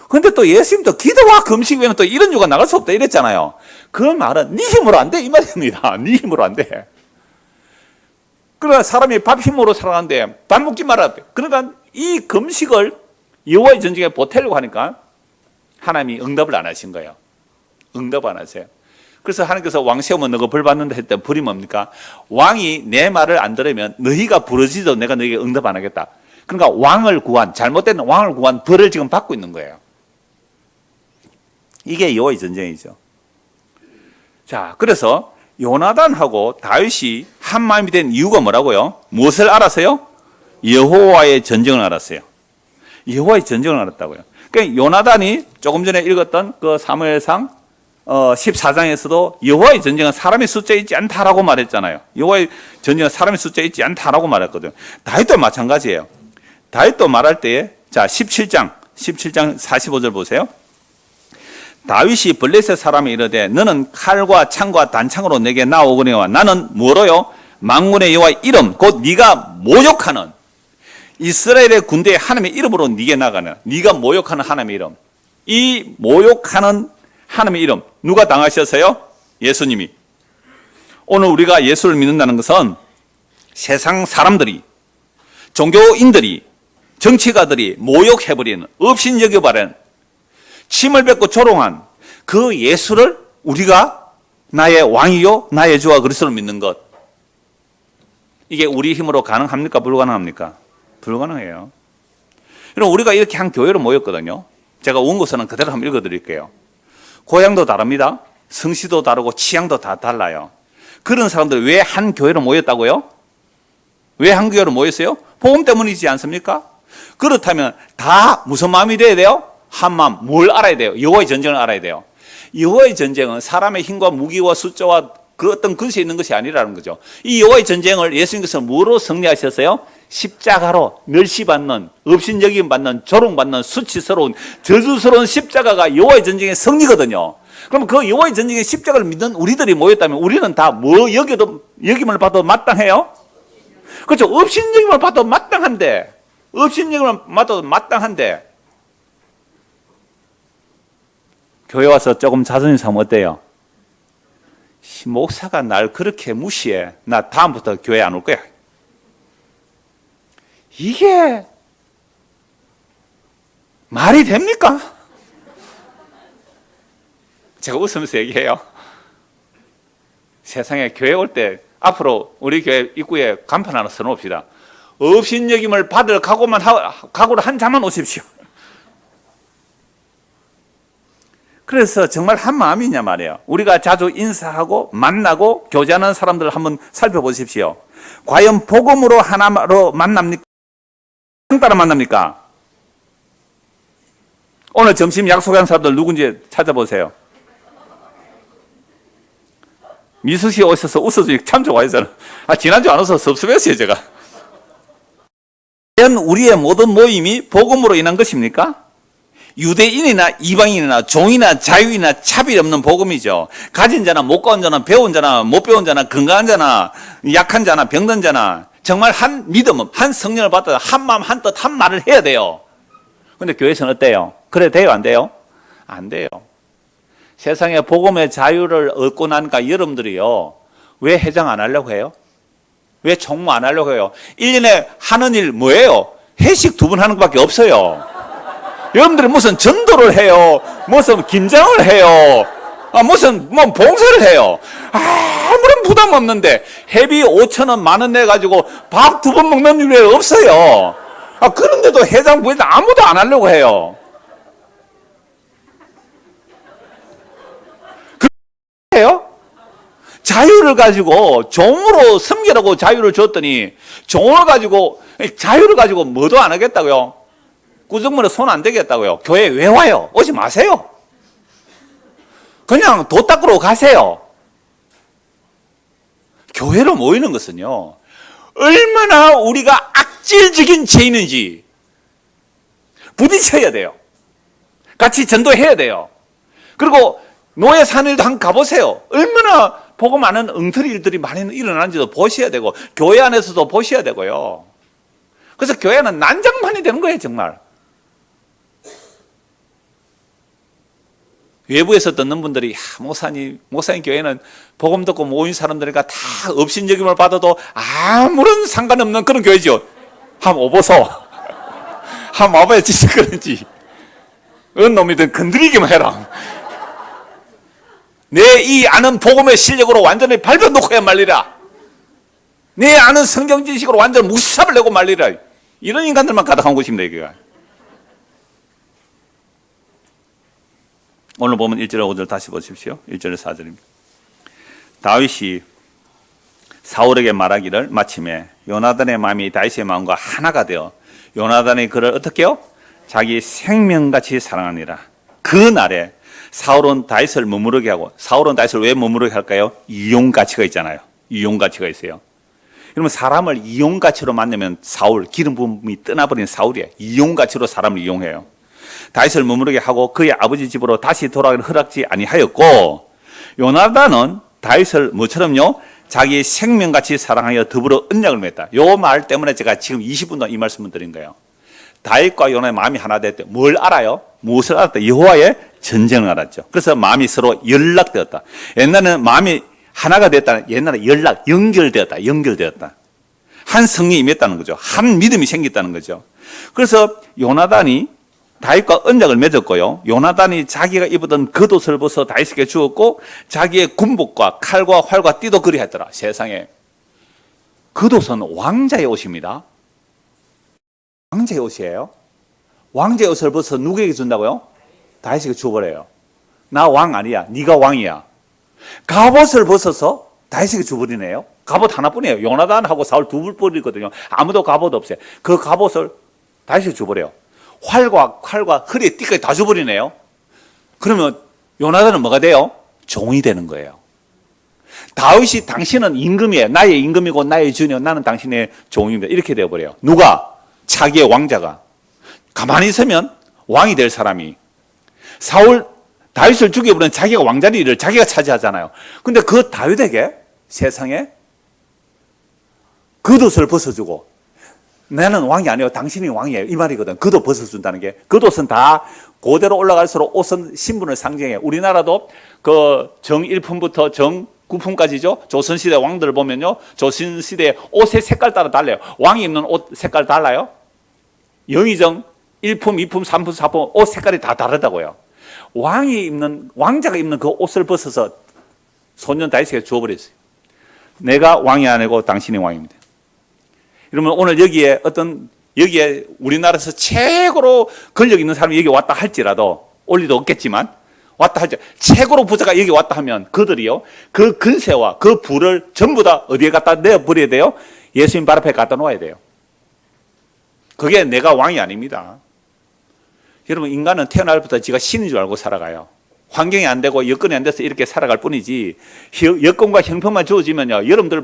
근데 또 예수님도 기도와 금식 외에는 또 이런 유가 나갈 수 없다 이랬잖아요. 그 말은 네 힘으로 안 돼 이 말입니다. 네 힘으로 안 돼. 그러나 사람이 밥 힘으로 살아가는데 밥 먹지 말아야 돼. 그러니까 이 금식을 여호와의 전쟁에 보태려고 하니까 하나님이 응답을 안 하신 거예요. 응답 안 하세요. 그래서 하나님께서 왕 세우면 너가 벌 받는다 했던 벌이 뭡니까? 왕이 내 말을 안 들으면 너희가 부르지도 내가 너희에게 응답 안 하겠다. 그러니까 왕을 구한, 잘못된 왕을 구한 벌을 지금 받고 있는 거예요. 이게 여호와의 전쟁이죠. 자, 그래서 요나단하고 다윗이 한 마음이 된 이유가 뭐라고요? 무엇을 알았어요? 여호와의 전쟁을 알았어요. 여호와의 전쟁을 알았다고요. 그러니까 요나단이 조금 전에 읽었던 그 사무엘상 14장에서도 여호와의 전쟁은 사람의 숫자에 있지 않다라고 말했잖아요. 여호와의 전쟁은 사람의 숫자에 있지 않다라고 말했거든요. 다윗도 마찬가지예요. 다윗도 말할 때에 자 17장 45절 보세요. 다윗이 블레셋 사람이 이르되 너는 칼과 창과 단창으로 내게 나오거니와 나는 뭐로요? 만군의 여호와의 이름 곧 네가 모욕하는 이스라엘의 군대의 하나님의 이름으로 네게 나가는 네가 모욕하는 하나님의 이름. 이 모욕하는 하나님의 이름 누가 당하셨어요? 예수님이. 오늘 우리가 예수를 믿는다는 것은 세상 사람들이 종교인들이 정치가들이 모욕해버리는 업신여겨버리는 침을 뱉고 조롱한 그 예수를 우리가 나의 왕이요 나의 주와 그리스도를 믿는 것. 이게 우리 힘으로 가능합니까? 불가능합니까? 불가능해요. 그럼 우리가 이렇게 한 교회로 모였거든요. 제가 원고서는 그대로 한번 읽어드릴게요. 고향도 다릅니다. 성씨도 다르고 취향도 다 달라요. 그런 사람들이 왜 한 교회로 모였다고요? 왜 한 교회로 모였어요? 복음 때문이지 않습니까? 그렇다면 다 무슨 마음이 돼야 돼요? 한 마음. 뭘 알아야 돼요? 여호와의 전쟁을 알아야 돼요. 여호와의 전쟁은 사람의 힘과 무기와 숫자와 그 어떤 근세에 있는 것이 아니라는 거죠. 이 여호와의 전쟁을 예수님께서 뭐로 승리하셨어요? 십자가로 멸시받는, 업신여김받는, 조롱받는, 수치스러운, 저주스러운 십자가가 여호와의 전쟁의 승리거든요. 그럼 그 여호와의 전쟁의 십자가를 믿는 우리들이 모였다면 우리는 다 뭐 여김을 받아도 마땅해요? 그렇죠. 업신여김을 받아도 마땅한데, 교회 와서 조금 자존심 상하면 어때요? 목사가 날 그렇게 무시해. 나 다음부터 교회 안 올 거야. 이게 말이 됩니까? 제가 웃으면서 얘기해요. 세상에 교회 올 때 앞으로 우리 교회 입구에 간판 하나 써놓읍시다. 업신여김을 받을 각오를 한 자만 오십시오. 그래서 정말 한 마음이냐 말이에요. 우리가 자주 인사하고 만나고 교제하는 사람들을 한번 살펴보십시오. 과연 복음으로 하나로 만납니까? 따라 만납니까? 오늘 점심 약속한 사람들 누군지 찾아보세요. 미수 씨 오셔서 웃어주기 참 좋아요, 저는. 지난주 안 웃어서 섭섭했어요, 제가. 과연 우리의 모든 모임이 복음으로 인한 것입니까? 유대인이나 이방인이나 종이나 자유이나 차별이 없는 복음이죠. 가진 자나 못 가진 자나 배운 자나 못 배운 자나 건강한 자나 약한 자나 병든 자나 정말 한 믿음, 한 성령을 받아 한 마음 한 뜻 한 말을 해야 돼요. 근데 교회에서는 어때요? 그래 돼요 안 돼요? 안 돼요. 세상에 복음의 자유를 얻고 나니까 여러분들이요 왜 회장 안 하려고 해요? 왜 총무 안 하려고 해요? 1년에 하는 일 뭐예요? 회식 2번 하는 것밖에 없어요. 여러분들이 무슨 전도를 해요? 무슨 김장을 해요? 무슨 봉사를 해요? 아무런 부담 없는데 회비 5,000원, 10,000원 내가지고 밥 2번 먹는 일이 없어요. 그런데도 회장, 부회장 아무도 안 하려고 해요. 그래요? 자 자유를 가지고 종으로 섬기라고 자유를 줬더니 자유를 가지고 뭐도 안 하겠다고요? 구정문에 손 안 대겠다고요? 교회 왜 와요? 오지 마세요. 그냥 도 닦으러 가세요. 교회로 모이는 것은요, 얼마나 우리가 악질적인 죄인인지 부딪혀야 돼요. 같이 전도해야 돼요. 그리고 노예 산일도 한번 가보세요. 얼마나 보고 많은 엉터리 일들이 많이 일어나는지도 보셔야 되고, 교회 안에서도 보셔야 되고요. 그래서 교회는 난장판이 되는 거예요, 정말. 외부에서 듣는 분들이, 목사님 교회는 복음 듣고 모인 사람들이니까 다 업신여김을 받아도 아무런 상관없는 그런 교회죠. 한번 오보소. 한번 와봐야 진짜 그런지. 어느 놈이든 건드리기만 해라. 내 이 아는 복음의 실력으로 완전히 밟아놓고야 말리라. 내 아는 성경 지식으로 완전 무시삽을 내고 말리라. 이런 인간들만 가득한 곳입니다, 여기가. 오늘 보면 1절 5절 다시 보십시오. 1절 4절입니다. 다윗이 사울에게 말하기를 마침에 요나단의 마음이 다윗의 마음과 하나가 되어 요나단이 그를 어떻게 해요? 자기 생명같이 사랑하니라. 그 날에 사울은 다윗을 머무르게 하고, 사울은 다윗을 왜 머무르게 할까요? 이용가치가 있잖아요. 이용가치가 있어요. 그러면 사람을 이용가치로 만나면 사울, 기름 부음이 떠나버린 사울이에요. 이용가치로 사람을 이용해요. 다윗을 머무르게 하고 그의 아버지 집으로 다시 돌아가기를 허락지 아니하였고, 요나단은 다윗을 뭐처럼요? 자기 생명같이 사랑하여 더불어 언약을 맺다. 요 말 때문에 제가 지금 20분 동안 이 말씀을 드린 거예요. 다윗과 요나의 마음이 하나 됐대. 뭘 알아요? 무엇을 알았다? 여호와의 전쟁을 알았죠. 그래서 마음이 서로 연락되었다. 옛날에는 마음이 하나가 됐다. 옛날에 연결되었다. 한 성령이 임했다는 거죠. 한 믿음이 생겼다는 거죠. 그래서 요나단이 다윗과 언약을 맺었고요. 요나단이 자기가 입었던 겉옷을 벗어 다윗에게 주었고, 자기의 군복과 칼과 활과 띠도 그리했더라. 세상에. 겉옷은 왕자의 옷입니다. 왕자의 옷이에요. 왕자의 옷을 벗어 누구에게 준다고요? 다윗에게 줘버려요. 나 왕 아니야. 네가 왕이야. 갑옷을 벗어서 다윗에게 줘버리네요. 갑옷 하나뿐이에요. 요나단하고 사울 두 불뿐이거든요. 아무도 갑옷 없어요. 그 갑옷을 다윗에게 줘버려요. 활과 칼과 허리에 띠까지 다 줘버리네요. 그러면 요나단은 뭐가 돼요? 종이 되는 거예요. 다윗이 당신은 임금이에요. 나의 임금이고 나의 주인이요. 나는 당신의 종입니다. 이렇게 되어버려요. 누가? 자기의 왕자가. 가만히 있으면 왕이 될 사람이. 다윗을 죽여버리면 자기가 왕자리를 자기가 차지하잖아요. 근데 그 다윗에게 세상에 겉옷을 벗어주고, 나는 왕이 아니에요. 당신이 왕이에요. 이 말이거든. 겉옷 벗어준다는 게. 겉옷은 다 고대로 올라갈수록 옷은 신분을 상징해요. 우리나라도 그 정1품부터 정9품까지죠. 조선시대 왕들을 보면요. 조선시대 옷의 색깔 따라 달라요. 왕이 입는 옷 색깔 달라요. 영의정 1품, 2품, 3품, 4품 옷 색깔이 다 다르다고요. 왕자가 입는 그 옷을 벗어서 소년 다윗에게 주어버렸어요. 내가 왕이 아니고 당신이 왕입니다. 그러면 오늘 여기에 우리나라에서 최고로 권력 있는 사람이 여기 왔다 할지라도, 올 리도 없겠지만, 왔다 할지, 최고로 부자가 여기 왔다 하면 그들이요, 그 근세와 그 부를 전부 다 어디에 갖다 내어버려야 돼요? 예수님 발 앞에 갖다 놓아야 돼요. 그게 내가 왕이 아닙니다. 여러분, 인간은 태어날 때부터 지가 신인 줄 알고 살아가요. 환경이 안 되고 여건이 안 돼서 이렇게 살아갈 뿐이지, 여건과 형편만 주어지면요, 여러분들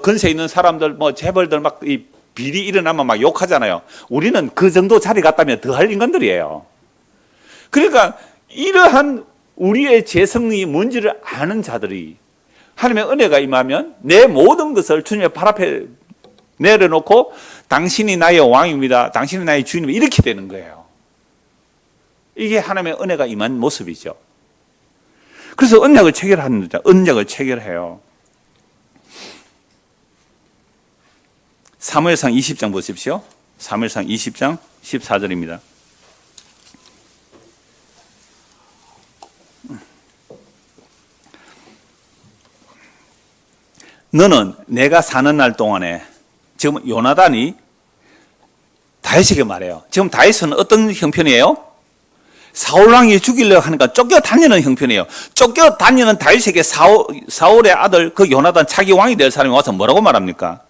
근세 있는 사람들, 재벌들 막 이 비리 일어나면 막 욕하잖아요. 우리는 그 정도 자리 갔다면 더 할 인간들이에요. 그러니까 이러한 우리의 재성이 뭔지를 아는 자들이 하나님의 은혜가 임하면 내 모든 것을 주님의 발 앞에 내려놓고, 당신이 나의 왕입니다. 당신이 나의 주인입니다. 이렇게 되는 거예요. 이게 하나님의 은혜가 임한 모습이죠. 그래서 언약을 체결해요. 사무엘상 20장 보십시오. 사무엘상 20장 14절입니다. 너는 내가 사는 날 동안에, 지금 요나단이 다윗에게 말해요. 지금 다윗은 어떤 형편이에요? 사울 왕이 죽이려고 하니까 쫓겨다니는 형편이에요. 쫓겨다니는 다윗에게 사울의 아들 그 요나단 차기 왕이 될 사람이 와서 뭐라고 말합니까?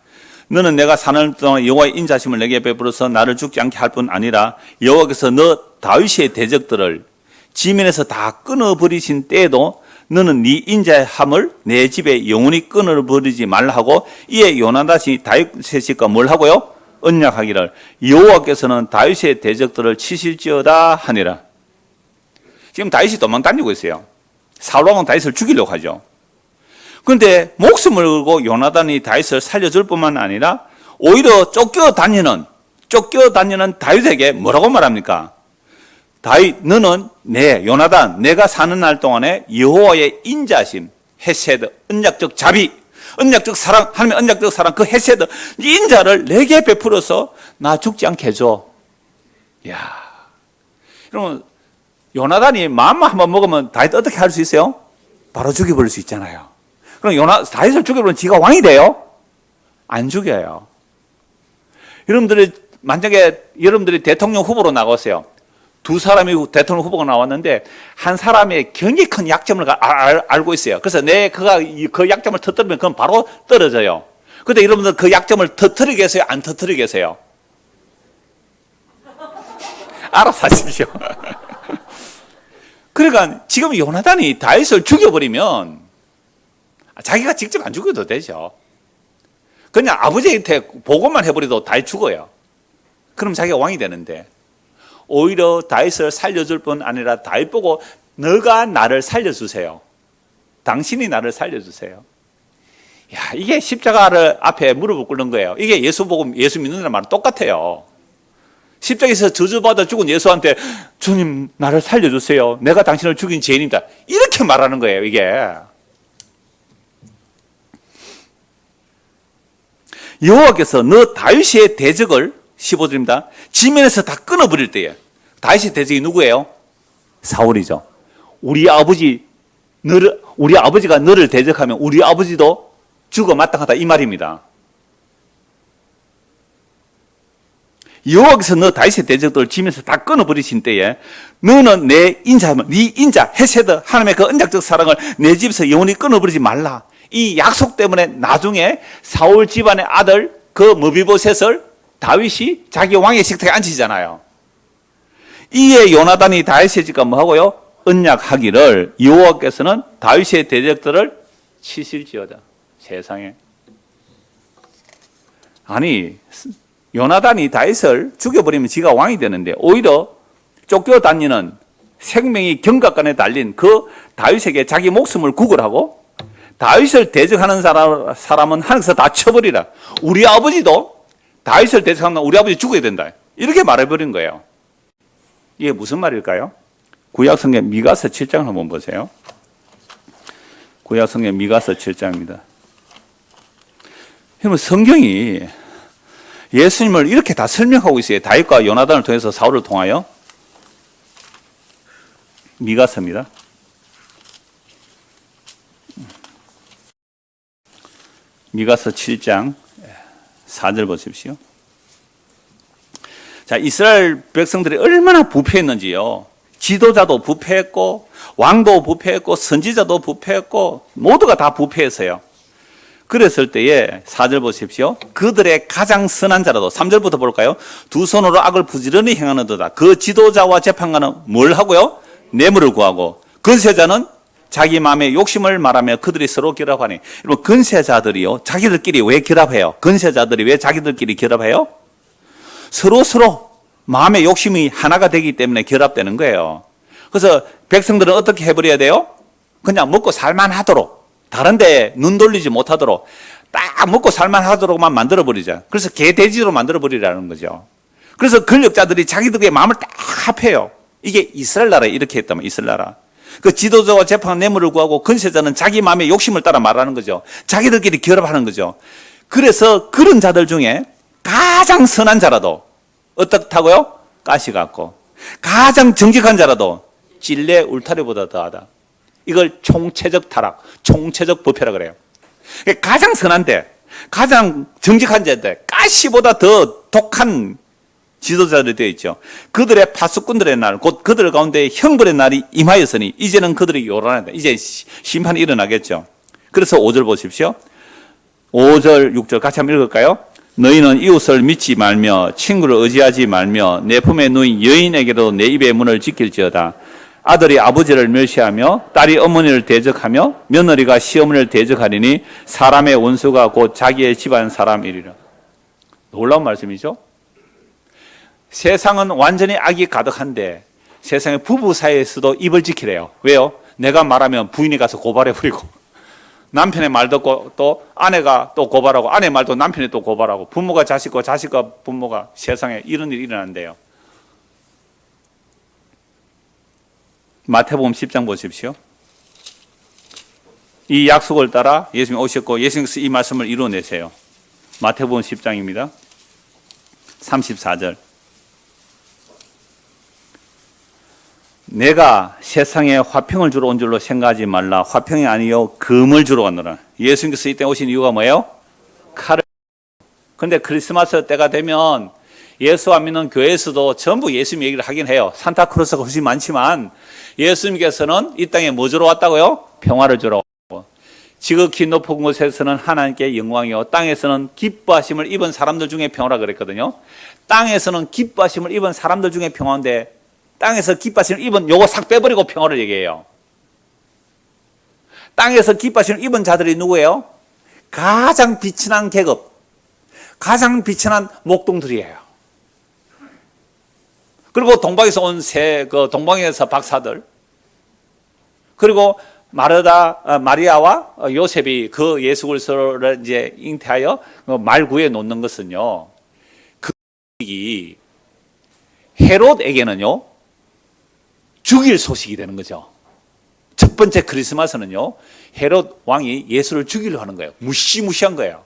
너는 내가 사는 동안 여호와의 인자심을 내게 베풀어서 나를 죽지 않게 할 뿐 아니라 여호와께서 너 다윗의 대적들을 지면에서 다 끊어버리신 때에도 너는 네 인자의 함을 내 집에 영원히 끊어버리지 말라 하고 이에 요나단이 다윗의 집과 뭘 하고요? 언약하기를 여호와께서는 다윗의 대적들을 치실지어다 하니라. 지금 다윗이 도망다니고 있어요. 사울 왕은 다윗을 죽이려고 하죠. 그런데 목숨을 걸고 요나단이 다윗을 살려줄 뿐만 아니라 오히려 쫓겨다니는 다윗에게 뭐라고 말합니까? 다윗, 너는 요나단, 내가 사는 날 동안에 여호와의 인자심, 헤세드, 언약적 자비, 언약적 사랑, 하나님의 언약적 사랑, 그 헤세드, 인자를 내게 베풀어서 나 죽지 않게 해줘. 이야. 여러분, 요나단이 마음만 한번 먹으면 다윗 어떻게 할 수 있어요? 바로 죽여버릴 수 있잖아요. 그럼 다윗을 죽여버리면 지가 왕이 돼요? 안 죽여요. 만약에 여러분들이 대통령 후보로 나갔어요. 두 사람이 대통령 후보가 나왔는데 한 사람의 굉장히 큰 약점을 알고 있어요. 그래서 그 약점을 터뜨리면 그건 바로 떨어져요. 그런데 여러분들 그 약점을 터뜨리겠어요? 안 터뜨리겠어요? 알아서 하십시오. 그러니까 지금 요나단이 다윗을 죽여버리면 자기가 직접 안 죽여도 되죠. 그냥 아버지한테 보고만 해버려도 다윗 죽어요. 그럼 자기가 왕이 되는데 오히려 다윗을 살려줄 뿐 아니라 다윗 보고 너가 나를 살려주세요. 당신이 나를 살려주세요. 야, 이게 십자가를 앞에 무릎을 꿇는 거예요. 이게 예수 보고 예수 믿는다는 말은 똑같아요. 십자가에서 저주받아 죽은 예수한테 주님 나를 살려주세요. 내가 당신을 죽인 죄인입니다. 이렇게 말하는 거예요. 이게. 여호와께서 너 다윗의 대적을 15절입니다. 지면에서 다 끊어버릴 때에 다윗의 대적이 누구예요? 사울이죠. 우리 아버지가 너를 대적하면 우리 아버지도 죽어 마땅하다 이 말입니다. 여호와께서 너 다윗의 대적들을 지면에서 다 끊어버리신 때에 너는 내 인자함을 네 인자 헤세드 하나님의 그 언약적 사랑을 내 집에서 영원히 끊어버리지 말라. 이 약속 때문에 나중에 사울 집안의 아들 그 머비보셋을 다윗이 자기 왕의 식탁에 앉히잖아요. 이에 요나단이 다윗의 집과 뭐 하고요? 언약하기를 여호와께서는 다윗의 대적들을 치실지어다. 세상에. 아니 요나단이 다윗을 죽여버리면 지가 왕이 되는데 오히려 쫓겨다니는 생명이 경각간에 달린 그 다윗에게 자기 목숨을 구걸하고 다윗을 대적하는 사람은 하늘에서 다 쳐버리라. 우리 아버지도 다윗을 대적하면 우리 아버지 죽어야 된다. 이렇게 말해버린 거예요. 이게 무슨 말일까요? 구약성경 미가서 7장을 한번 보세요. 구약성경 미가서 7장입니다. 여러분 성경이 예수님을 이렇게 다 설명하고 있어요. 다윗과 요나단을 통해서 사울을 통하여. 미가서입니다. 미가서 7장 4절 보십시오. 자, 이스라엘 백성들이 얼마나 부패했는지요. 지도자도 부패했고 왕도 부패했고 선지자도 부패했고 모두가 다 부패했어요. 그랬을 때에 4절 보십시오. 그들의 가장 선한 자라도 3절부터 볼까요? 두 손으로 악을 부지런히 행하는도다. 그 지도자와 재판관은 뭘 하고요? 뇌물을 구하고 건세자는 자기 마음의 욕심을 말하며 그들이 서로 결합하니. 여러분 건세자들이요 자기들끼리 왜 결합해요? 건세자들이 왜 자기들끼리 결합해요? 서로 마음의 욕심이 하나가 되기 때문에 결합되는 거예요. 그래서 백성들은 어떻게 해버려야 돼요? 그냥 먹고 살만하도록 다른 데 눈 돌리지 못하도록 딱 먹고 살만하도록만 만들어버리자. 그래서 개돼지로 만들어버리라는 거죠. 그래서 권력자들이 자기들의 마음을 딱 합해요. 이게 이스라엘 나라에 이렇게 했다면 이스라엘 나라. 그 지도자와 재판관 뇌물을 구하고 건세자는 자기 마음의 욕심을 따라 말하는 거죠. 자기들끼리 결합하는 거죠. 그래서 그런 자들 중에 가장 선한 자라도 어떻다고요? 가시 같고 가장 정직한 자라도 찔레 울타리보다 더하다. 이걸 총체적 타락, 총체적 부패라 그래요. 가장 선한데 가장 정직한 자인데 가시보다 더 독한 지도자들이 되어 있죠. 그들의 파수꾼들의 날, 곧 그들 가운데 형벌의 날이 임하였으니 이제는 그들이 요란하다. 이제 심판이 일어나겠죠. 그래서 5절 보십시오. 5절, 6절 같이 한번 읽을까요? 너희는 이웃을 믿지 말며 친구를 의지하지 말며 내 품에 누인 여인에게도 내 입의 문을 지킬지어다. 아들이 아버지를 멸시하며 딸이 어머니를 대적하며 며느리가 시어머니를 대적하리니 사람의 원수가 곧 자기의 집안 사람이리라. 놀라운 말씀이죠. 세상은 완전히 악이 가득한데 세상의 부부 사이에서도 입을 지키래요. 왜요? 내가 말하면 부인이 가서 고발해버리고 남편의 말 듣고 또 아내가 또 고발하고 아내 말 듣고 남편이 또 고발하고 부모가 자식과 자식과 부모가 세상에 이런 일이 일어난대요. 마태복음 10장 보십시오. 이 약속을 따라 예수님이 오셨고 예수님께서 이 말씀을 이루어내세요. 마태복음 10장입니다. 34절. 내가 세상에 화평을 주러 온 줄로 생각하지 말라. 화평이 아니요 금을 주러 왔노라. 예수님께서 이때 오신 이유가 뭐예요? 칼을. 그런데 크리스마스 때가 되면 예수 안 믿는 교회에서도 전부 예수님 얘기를 하긴 해요. 산타크로스가 훨씬 많지만 예수님께서는 이 땅에 뭐 주러 왔다고요? 평화를 주러 왔고, 지극히 높은 곳에서는 하나님께 영광이요 땅에서는 기뻐하심을 입은 사람들 중에 평화라 그랬거든요. 땅에서는 기뻐하심을 입은 사람들 중에 평화인데 땅에서 기뻐하심을 입은 요거 싹 빼버리고 평화를 얘기해요. 땅에서 기뻐하심을 입은 자들이 누구예요? 가장 비천한 계급, 가장 비천한 목동들이에요. 그리고 동방에서 온 동방에서 박사들, 그리고 마리아와 요셉이 그 예수 그리스도를 이제 잉태하여 말 구해 놓는 것은요, 그 헤롯에게는요 죽일 소식이 되는 거죠. 첫 번째 크리스마스는요 헤롯 왕이 예수를 죽이려 하는 거예요. 무시무시한 거예요.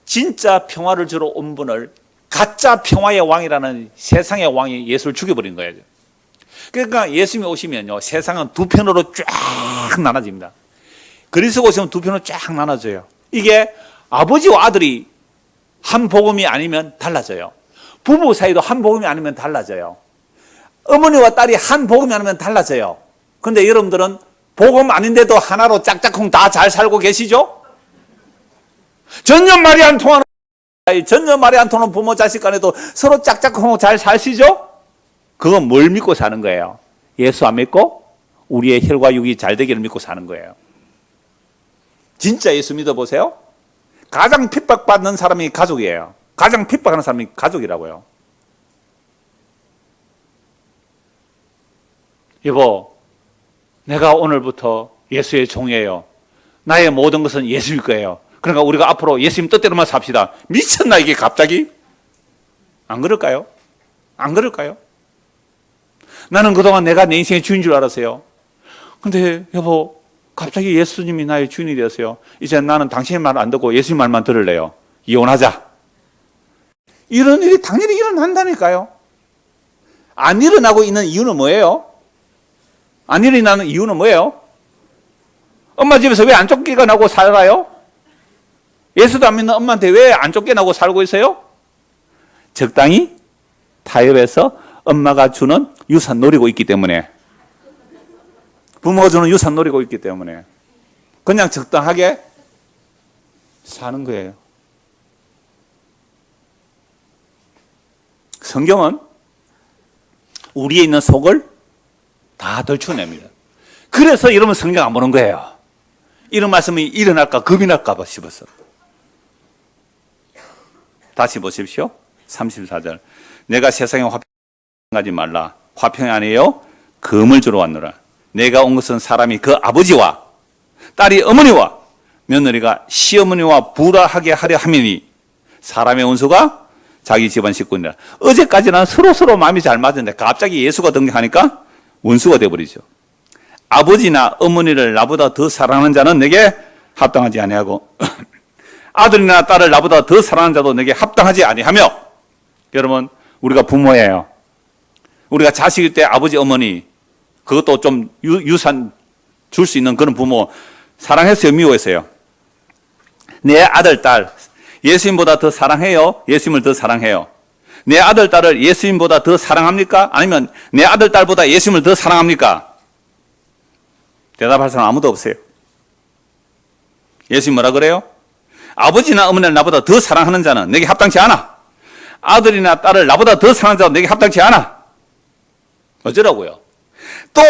진짜 평화를 주러 온 분을 가짜 평화의 왕이라는 세상의 왕이 예수를 죽여버린 거예요. 그러니까 예수님이 오시면요 세상은 두 편으로 쫙 나눠집니다. 그리스도가 오시면 두 편으로 쫙 나눠져요. 이게 아버지와 아들이 한 복음이 아니면 달라져요. 부부 사이도 한 복음이 아니면 달라져요. 어머니와 딸이 한 복음이 아니면 달라져요. 그런데 여러분들은 복음 아닌데도 하나로 짝짝꿍 다 잘 살고 계시죠? 전혀 말이 안 통하는, 전혀 말이 안 통하는 부모 자식 간에도 서로 짝짝꿍 잘 사시죠? 그건 뭘 믿고 사는 거예요? 예수 안 믿고 우리의 혈과 육이 잘 되기를 믿고 사는 거예요. 진짜 예수 믿어보세요. 가장 핍박받는 사람이 가족이에요. 가장 핍박하는 사람이 가족이라고요. 여보, 내가 오늘부터 예수의 종이에요. 나의 모든 것은 예수일 거예요. 그러니까 우리가 앞으로 예수님 뜻대로만 삽시다. 미쳤나 이게 갑자기? 안 그럴까요? 안 그럴까요? 나는 그동안 내가 내 인생의 주인 줄 알았어요. 근데 여보, 갑자기 예수님이 나의 주인이 되었어요. 이제 나는 당신의 말 안 듣고 예수님 말만 들을래요. 이혼하자. 이런 일이 당연히 일어난다니까요. 안 일어나고 있는 이유는 뭐예요? 안 일어나는 이유는 뭐예요? 엄마 집에서 왜 안 쫓겨나고 살아요? 예수도 안 믿는 엄마한테 왜 안 쫓겨나고 살고 있어요? 적당히 타협해서 엄마가 주는 유산 노리고 있기 때문에, 부모가 주는 유산 노리고 있기 때문에 그냥 적당하게 사는 거예요. 성경은 우리에 있는 속을 다 덜쳐냅니다. 그래서 여러분 성경 안 보는 거예요. 이런 말씀이 일어날까 겁이 날까 봐 싶어서. 다시 보십시오. 34절. 내가 세상에 화평하지 말라. 화평이 아니에요 금을 주러 왔노라. 내가 온 것은 사람이 그 아버지와 딸이 어머니와 며느리가 시어머니와 불화하게 하려 함이니 사람의 원수가 자기 집안 식구니라. 어제까지는 서로 마음이 잘 맞았는데 갑자기 예수가 등장하니까 원수가 되어버리죠. 아버지나 어머니를 나보다 더 사랑하는 자는 내게 합당하지 아니하고 아들이나 딸을 나보다 더 사랑하는 자도 내게 합당하지 아니하며. 여러분, 우리가 부모예요. 우리가 자식일 때 아버지 어머니 그것도 좀 유산 줄 수 있는 그런 부모 사랑했어요, 미워했어요? 내 아들 딸 예수님보다 더 사랑해요, 예수님을 더 사랑해요? 내 아들, 딸을 예수님보다 더 사랑합니까? 아니면 내 아들, 딸보다 예수님을 더 사랑합니까? 대답할 사람 아무도 없어요. 예수님 뭐라 그래요? 아버지나 어머니를 나보다 더 사랑하는 자는 내게 합당치 않아. 아들이나 딸을 나보다 더 사랑하는 자는 내게 합당치 않아. 어쩌라고요? 또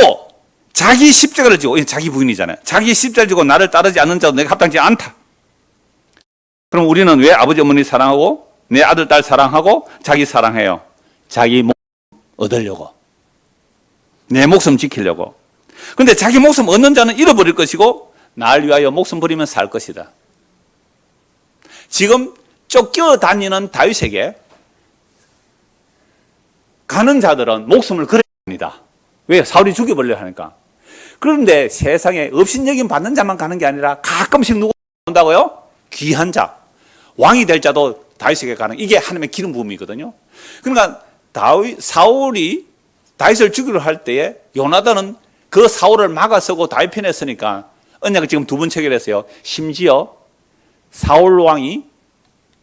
자기 십자가를 지고, 자기 부인이잖아요. 자기 십자가를 지고 나를 따르지 않는 자도 내게 합당치 않다. 그럼 우리는 왜 아버지 어머니 사랑하고 내 아들 딸 사랑하고 자기 사랑해요? 자기 목숨 얻으려고, 내 목숨 지키려고. 근데 자기 목숨 얻는 자는 잃어버릴 것이고 날 위하여 목숨 버리면 살 것이다. 지금 쫓겨다니는 다윗에게 가는 자들은 목숨을 걸어야 합니다. 왜? 사울이 죽여버리려 하니까. 그런데 세상에 업신여김 받는 자만 가는 게 아니라 가끔씩 누구 온다고요? 귀한 자, 왕이 될 자도 다윗에게 가는, 이게 하나님의 기름 부음이거든요. 그러니까 사울이 다윗을 죽이려 할 때에 요나단은 그 사울을 막아서고 다윗 편에 서니까 언약을 지금 두 번 체결했어요. 심지어 사울 왕이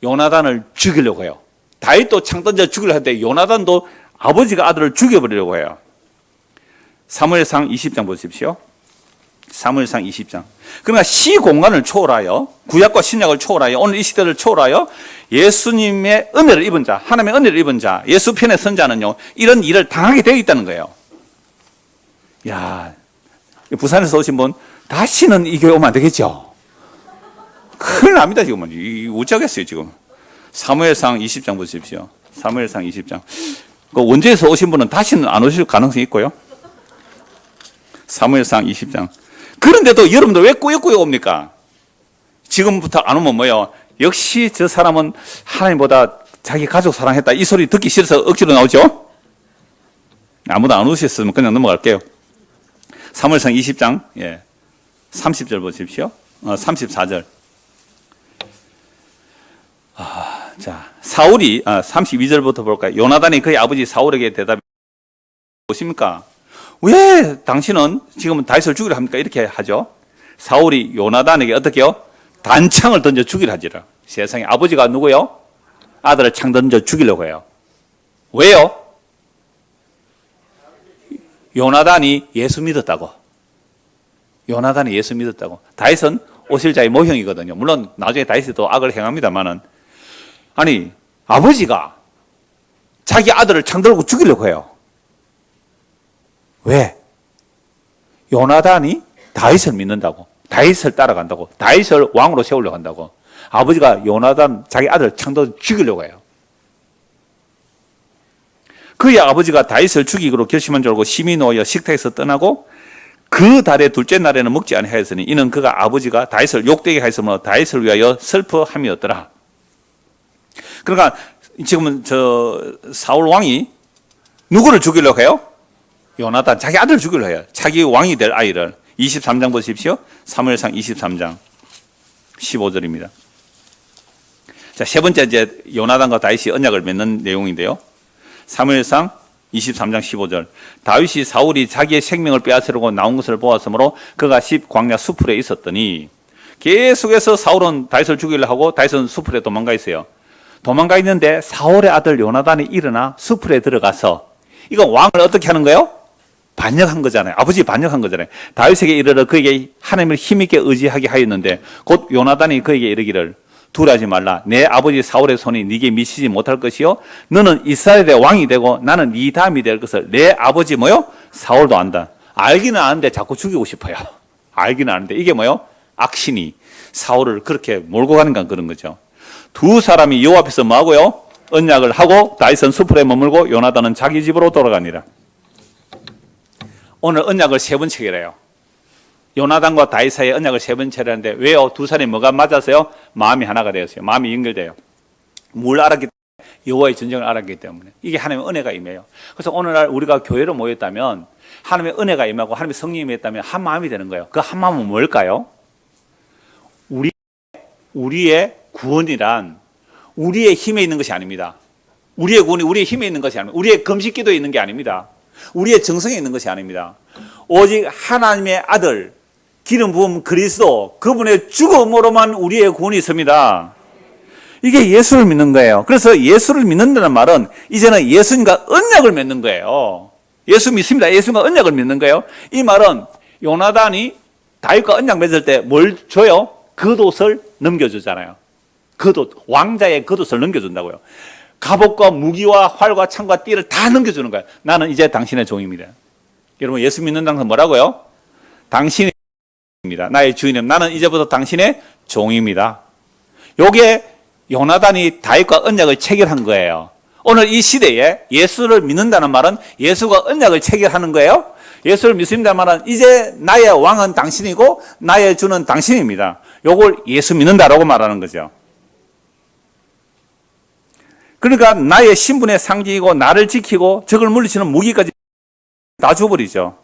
요나단을 죽이려고 해요. 다윗도 창 던져 죽이려 하는데 요나단도 아버지가 아들을 죽여버리려고 해요. 사무엘상 20장 보십시오. 사무엘상 20장. 그러니까 시공간을 초월하여, 구약과 신약을 초월하여, 오늘 이 시대를 초월하여 예수님의 은혜를 입은 자, 하나님의 은혜를 입은 자, 예수 편에 선 자는요, 이런 일을 당하게 되어 있다는 거예요. 야, 부산에서 오신 분 다시는 이 교회 오면 안 되겠죠? 큰일 납니다, 지금은. 어쩌겠어요, 지금. 사무엘상 20장 보십시오. 사무엘상 20장. 그 원주에서 오신 분은 다시는 안 오실 가능성이 있고요. 사무엘상 20장. 그런데도 여러분들 왜 꾸역꾸역 옵니까? 지금부터 안 오면 뭐예요? 역시 저 사람은 하나님보다 자기 가족 사랑했다. 이 소리 듣기 싫어서 억지로 나오죠? 아무도 안 오셨으면 그냥 넘어갈게요. 사무엘상 20장, 30절 보십시오. 34절. 자, 사울이, 32절부터 볼까요? 요나단이 그의 아버지 사울에게 대답해 보십니까? 왜 당신은 지금 다윗을 죽이려 합니까? 이렇게 하죠. 사울이 요나단에게 어떻게 해요? 단창을 던져 죽이려 하지라. 세상에 아버지가 누구요? 아들을 창 던져 죽이려고 해요. 왜요? 요나단이 예수 믿었다고. 요나단이 예수 믿었다고. 다윗은 오실자의 모형이거든요. 물론 나중에 다윗이 또 악을 행합니다만은, 아니 아버지가 자기 아들을 창 들고 죽이려고 해요. 왜? 요나단이 다윗을 믿는다고, 다윗을 따라간다고, 다윗을 왕으로 세우려고 한다고. 아버지가 요나단 자기 아들 창도 죽이려고 해요. 그의 아버지가 다윗을 죽이기로 결심한 줄 알고 심히 놓여 식탁에서 떠나고 그 달의 둘째 날에는 먹지 아니하였으니 이는 그가 아버지가 다윗을 욕되게 하였으므로 다윗을 위하여 슬퍼함이었더라. 그러니까 지금은 사울 왕이 누구를 죽이려고 해요? 요나단, 자기 아들을 죽이려고 해요. 자기 왕이 될 아이를. 23장 보십시오. 사무엘상 23장 15절입니다. 자, 세 번째 이제 요나단과 다윗이 언약을 맺는 내용인데요. 사무엘상 23장 15절. 다윗이 사울이 자기의 생명을 빼앗으려고 나온 것을 보았으므로 그가 광야 수풀에 있었더니, 계속해서 사울은 다윗을 죽이려고 하고 다윗은 수풀에 도망가 있어요. 도망가 있는데 사울의 아들 요나단이 일어나 수풀에 들어가서, 이건 왕을 어떻게 하는 거예요? 반역한 거잖아요. 아버지 반역한 거잖아요. 다윗에게 이르러 그에게 하나님을 힘있게 의지하게 하였는데 곧 요나단이 그에게 이르기를 두려워하지 말라. 내 아버지 사울의 손이 네게 미치지 못할 것이요 너는 이스라엘의 왕이 되고 나는 네 다음이 될 것을 내 아버지 뭐요? 사울도 안다. 알기는 아는데 자꾸 죽이고 싶어요. 알기는 아는데 이게 뭐요? 악신이 사울을 그렇게 몰고 가니까 그런 거죠. 두 사람이 여호와 앞에서 뭐하고요? 언약을 하고 다윗은 수풀에 머물고 요나단은 자기 집으로 돌아가니라. 오늘 언약을 세 번 체결해요. 요나단과 다윗 사이에 언약을 세 번 체결하는데 왜요? 두 사람이 뭐가 맞았어요? 마음이 하나가 되었어요. 마음이 연결돼요. 뭘 알았기 때문에? 여호와의 전쟁을 알았기 때문에. 이게 하나님의 은혜가 임해요. 그래서 오늘날 우리가 교회로 모였다면 하나님의 은혜가 임하고 하나님의 성령이 임했다면 한 마음이 되는 거예요. 그 한 마음은 뭘까요? 우리의 구원이란 우리의 힘에 있는 것이 아닙니다. 우리의 구원이 우리의 힘에 있는 것이 아닙니다. 우리의 금식기도에 있는 게 아닙니다. 우리의 정성에 있는 것이 아닙니다. 오직 하나님의 아들 기름 부음 그리스도 그분의 죽음으로만 우리의 구원이 있습니다. 이게 예수를 믿는 거예요. 그래서 예수를 믿는다는 말은 이제는 예수님과 언약을 맺는 거예요. 예수 믿습니다. 예수님과 언약을 믿는 거예요. 이 말은 요나단이 다윗과 언약 맺을 때 뭘 줘요? 겉옷을 넘겨주잖아요. 겉옷, 왕자의 겉옷을 넘겨준다고요. 갑옷과 무기와 활과 창과 띠를 다 넘겨주는 거예요. 나는 이제 당신의 종입니다. 여러분, 예수 믿는다는 건 뭐라고요? 당신의 종입니다. 나의 주인은 나는 이제부터 당신의 종입니다. 요게 요나단이 다윗과 언약을 체결한 거예요. 오늘 이 시대에 예수를 믿는다는 말은 예수가 언약을 체결하는 거예요. 예수를 믿습니다 말은 이제 나의 왕은 당신이고 나의 주는 당신입니다. 요걸 예수 믿는다라고 말하는 거죠. 그러니까 나의 신분의 상징이고 나를 지키고 적을 물리치는 무기까지 다 줘버리죠.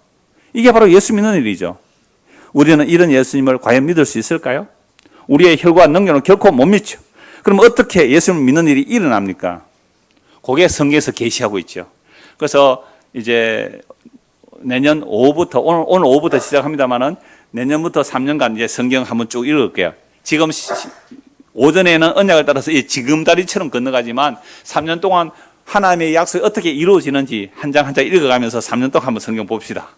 이게 바로 예수 믿는 일이죠. 우리는 이런 예수님을 과연 믿을 수 있을까요? 우리의 혈과 능력은 결코 못 믿죠. 그럼 어떻게 예수님을 믿는 일이 일어납니까? 그게 성경에서 계시하고 있죠. 그래서 이제 내년 오후부터 오늘 오후부터 시작합니다만은 내년부터 3년간 이제 성경 한번 쭉 읽을게요. 지금 오전에는 언약을 따라서 이 지금다리처럼 건너가지만 3년 동안 하나님의 약속이 어떻게 이루어지는지 한 장 한 장 읽어가면서 3년 동안 한번 성경 봅시다.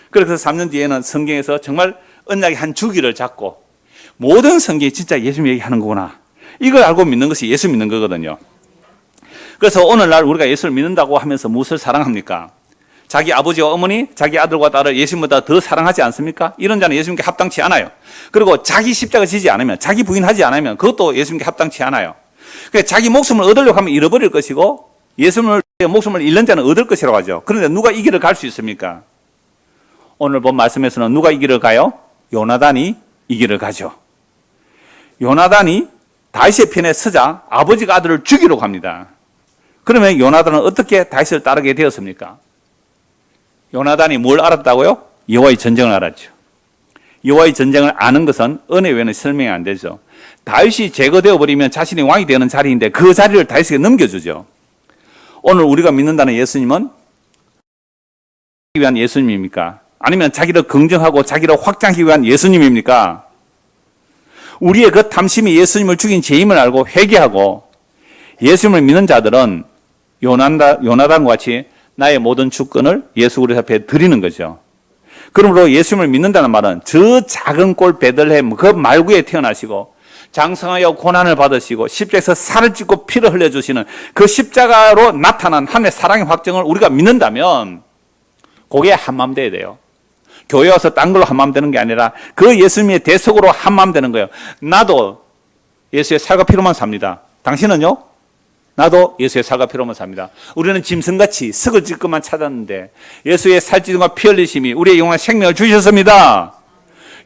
그래서 3년 뒤에는 성경에서 정말 언약의 한 주기를 잡고 모든 성경이 진짜 예수님 얘기하는 거구나. 이걸 알고 믿는 것이 예수 믿는 거거든요. 그래서 오늘날 우리가 예수를 믿는다고 하면서 무엇을 사랑합니까? 자기 아버지와 어머니, 자기 아들과 딸을 예수님보다 더 사랑하지 않습니까? 이런 자는 예수님께 합당치 않아요. 그리고 자기 십자가 지지 않으면, 자기 부인하지 않으면 그것도 예수님께 합당치 않아요. 그러니까 자기 목숨을 얻으려고 하면 잃어버릴 것이고 예수님의 목숨을 잃는 자는 얻을 것이라고 하죠. 그런데 누가 이 길을 갈 수 있습니까? 오늘 본 말씀에서는 누가 이 길을 가요? 요나단이 이 길을 가죠. 요나단이 다윗의 편에 서자 아버지가 아들을 죽이려고 합니다. 그러면 요나단은 어떻게 다윗을 따르게 되었습니까? 요나단이 뭘 알았다고요? 여호와의 전쟁을 알았죠. 여호와의 전쟁을 아는 것은 은혜 외에는 설명이 안 되죠. 다윗이 제거되어 버리면 자신이 왕이 되는 자리인데 그 자리를 다윗에게 넘겨주죠. 오늘 우리가 믿는다는 예수님은 위한 예수님입니까? 아니면 자기를 긍정하고 자기를 확장하기 위한 예수님입니까? 우리의 그 탐심이 예수님을 죽인 죄임을 알고 회개하고 예수님을 믿는 자들은 요나단과 같이 나의 모든 주권을 예수 그리스도 앞에 드리는 거죠. 그러므로 예수님을 믿는다는 말은 저 작은 꼴 베들레헴 그 말구에 태어나시고 장성하여 고난을 받으시고 십자가에서 살을 찢고 피를 흘려주시는 그 십자가로 나타난 하나님의 사랑의 확정을 우리가 믿는다면 그게 한마음 돼야 돼요. 교회 와서 딴 걸로 한마음 되는 게 아니라 그 예수님의 대속으로 한마음 되는 거예요. 나도 예수의 살과 피로만 삽니다. 당신은요? 나도 예수의 살과 피로만 삽니다. 우리는 짐승같이 썩어질 것만 찾았는데 예수의 살찌짐과 피 흘리심이 우리의 영원한 생명을 주셨습니다.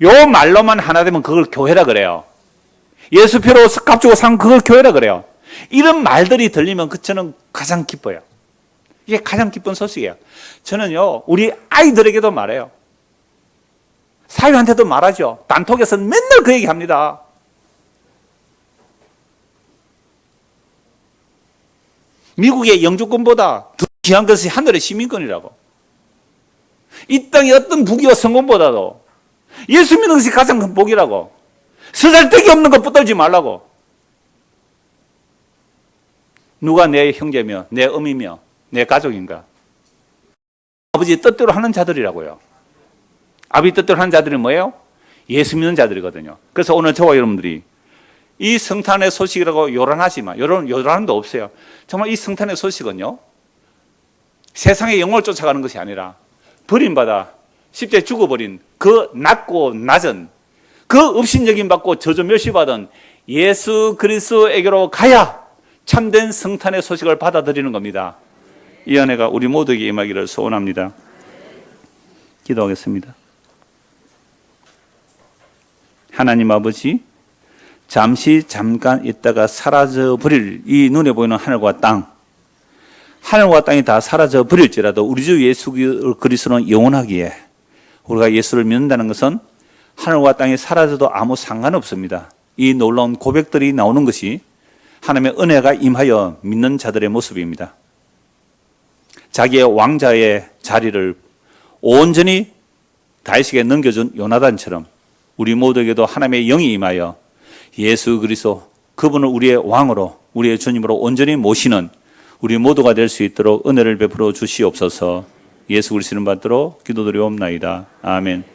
요 말로만 하나 되면 그걸 교회라 그래요. 예수 피로 값 주고 산 그걸 교회라 그래요. 이런 말들이 들리면 저는 가장 기뻐요. 이게 가장 기쁜 소식이에요. 저는요 우리 아이들에게도 말해요. 사위한테도 말하죠. 단톡에서는 맨날 그 얘기합니다. 미국의 영주권보다 더 귀한 것이 하늘의 시민권이라고. 이 땅의 어떤 부귀와 성공보다도 예수 믿는 것이 가장 큰 복이라고. 쓰잘데기 없는 것 붙들지 말라고. 누가 내 형제며 내 어미며 내 가족인가? 아버지 뜻대로 하는 자들이라고요. 아버지 뜻대로 하는 자들이 뭐예요? 예수 믿는 자들이거든요. 그래서 오늘 저와 여러분들이 이 성탄의 소식이라고 요란하지만 요란함도 없어요. 정말 이 성탄의 소식은요 세상의 영혼을 쫓아가는 것이 아니라 버림받아 십자가에 죽어버린 그 낮고 낮은 그 업신여김 받고 저주 멸시받은 예수 그리스도에게로 가야 참된 성탄의 소식을 받아들이는 겁니다. 이 은혜가 우리 모두에게 임하기를 소원합니다. 기도하겠습니다. 하나님 아버지, 잠깐 있다가 사라져 버릴 이 눈에 보이는 하늘과 땅이 다 사라져 버릴지라도 우리 주 예수 그리스도는 영원하기에 우리가 예수를 믿는다는 것은 하늘과 땅이 사라져도 아무 상관없습니다. 이 놀라운 고백들이 나오는 것이 하나님의 은혜가 임하여 믿는 자들의 모습입니다. 자기의 왕자의 자리를 온전히 다윗에게 넘겨준 요나단처럼 우리 모두에게도 하나님의 영이 임하여 예수 그리스도 그분을 우리의 왕으로, 우리의 주님으로 온전히 모시는 우리 모두가 될 수 있도록 은혜를 베풀어 주시옵소서. 예수 그리스도를 받들어 기도드리옵나이다. 아멘.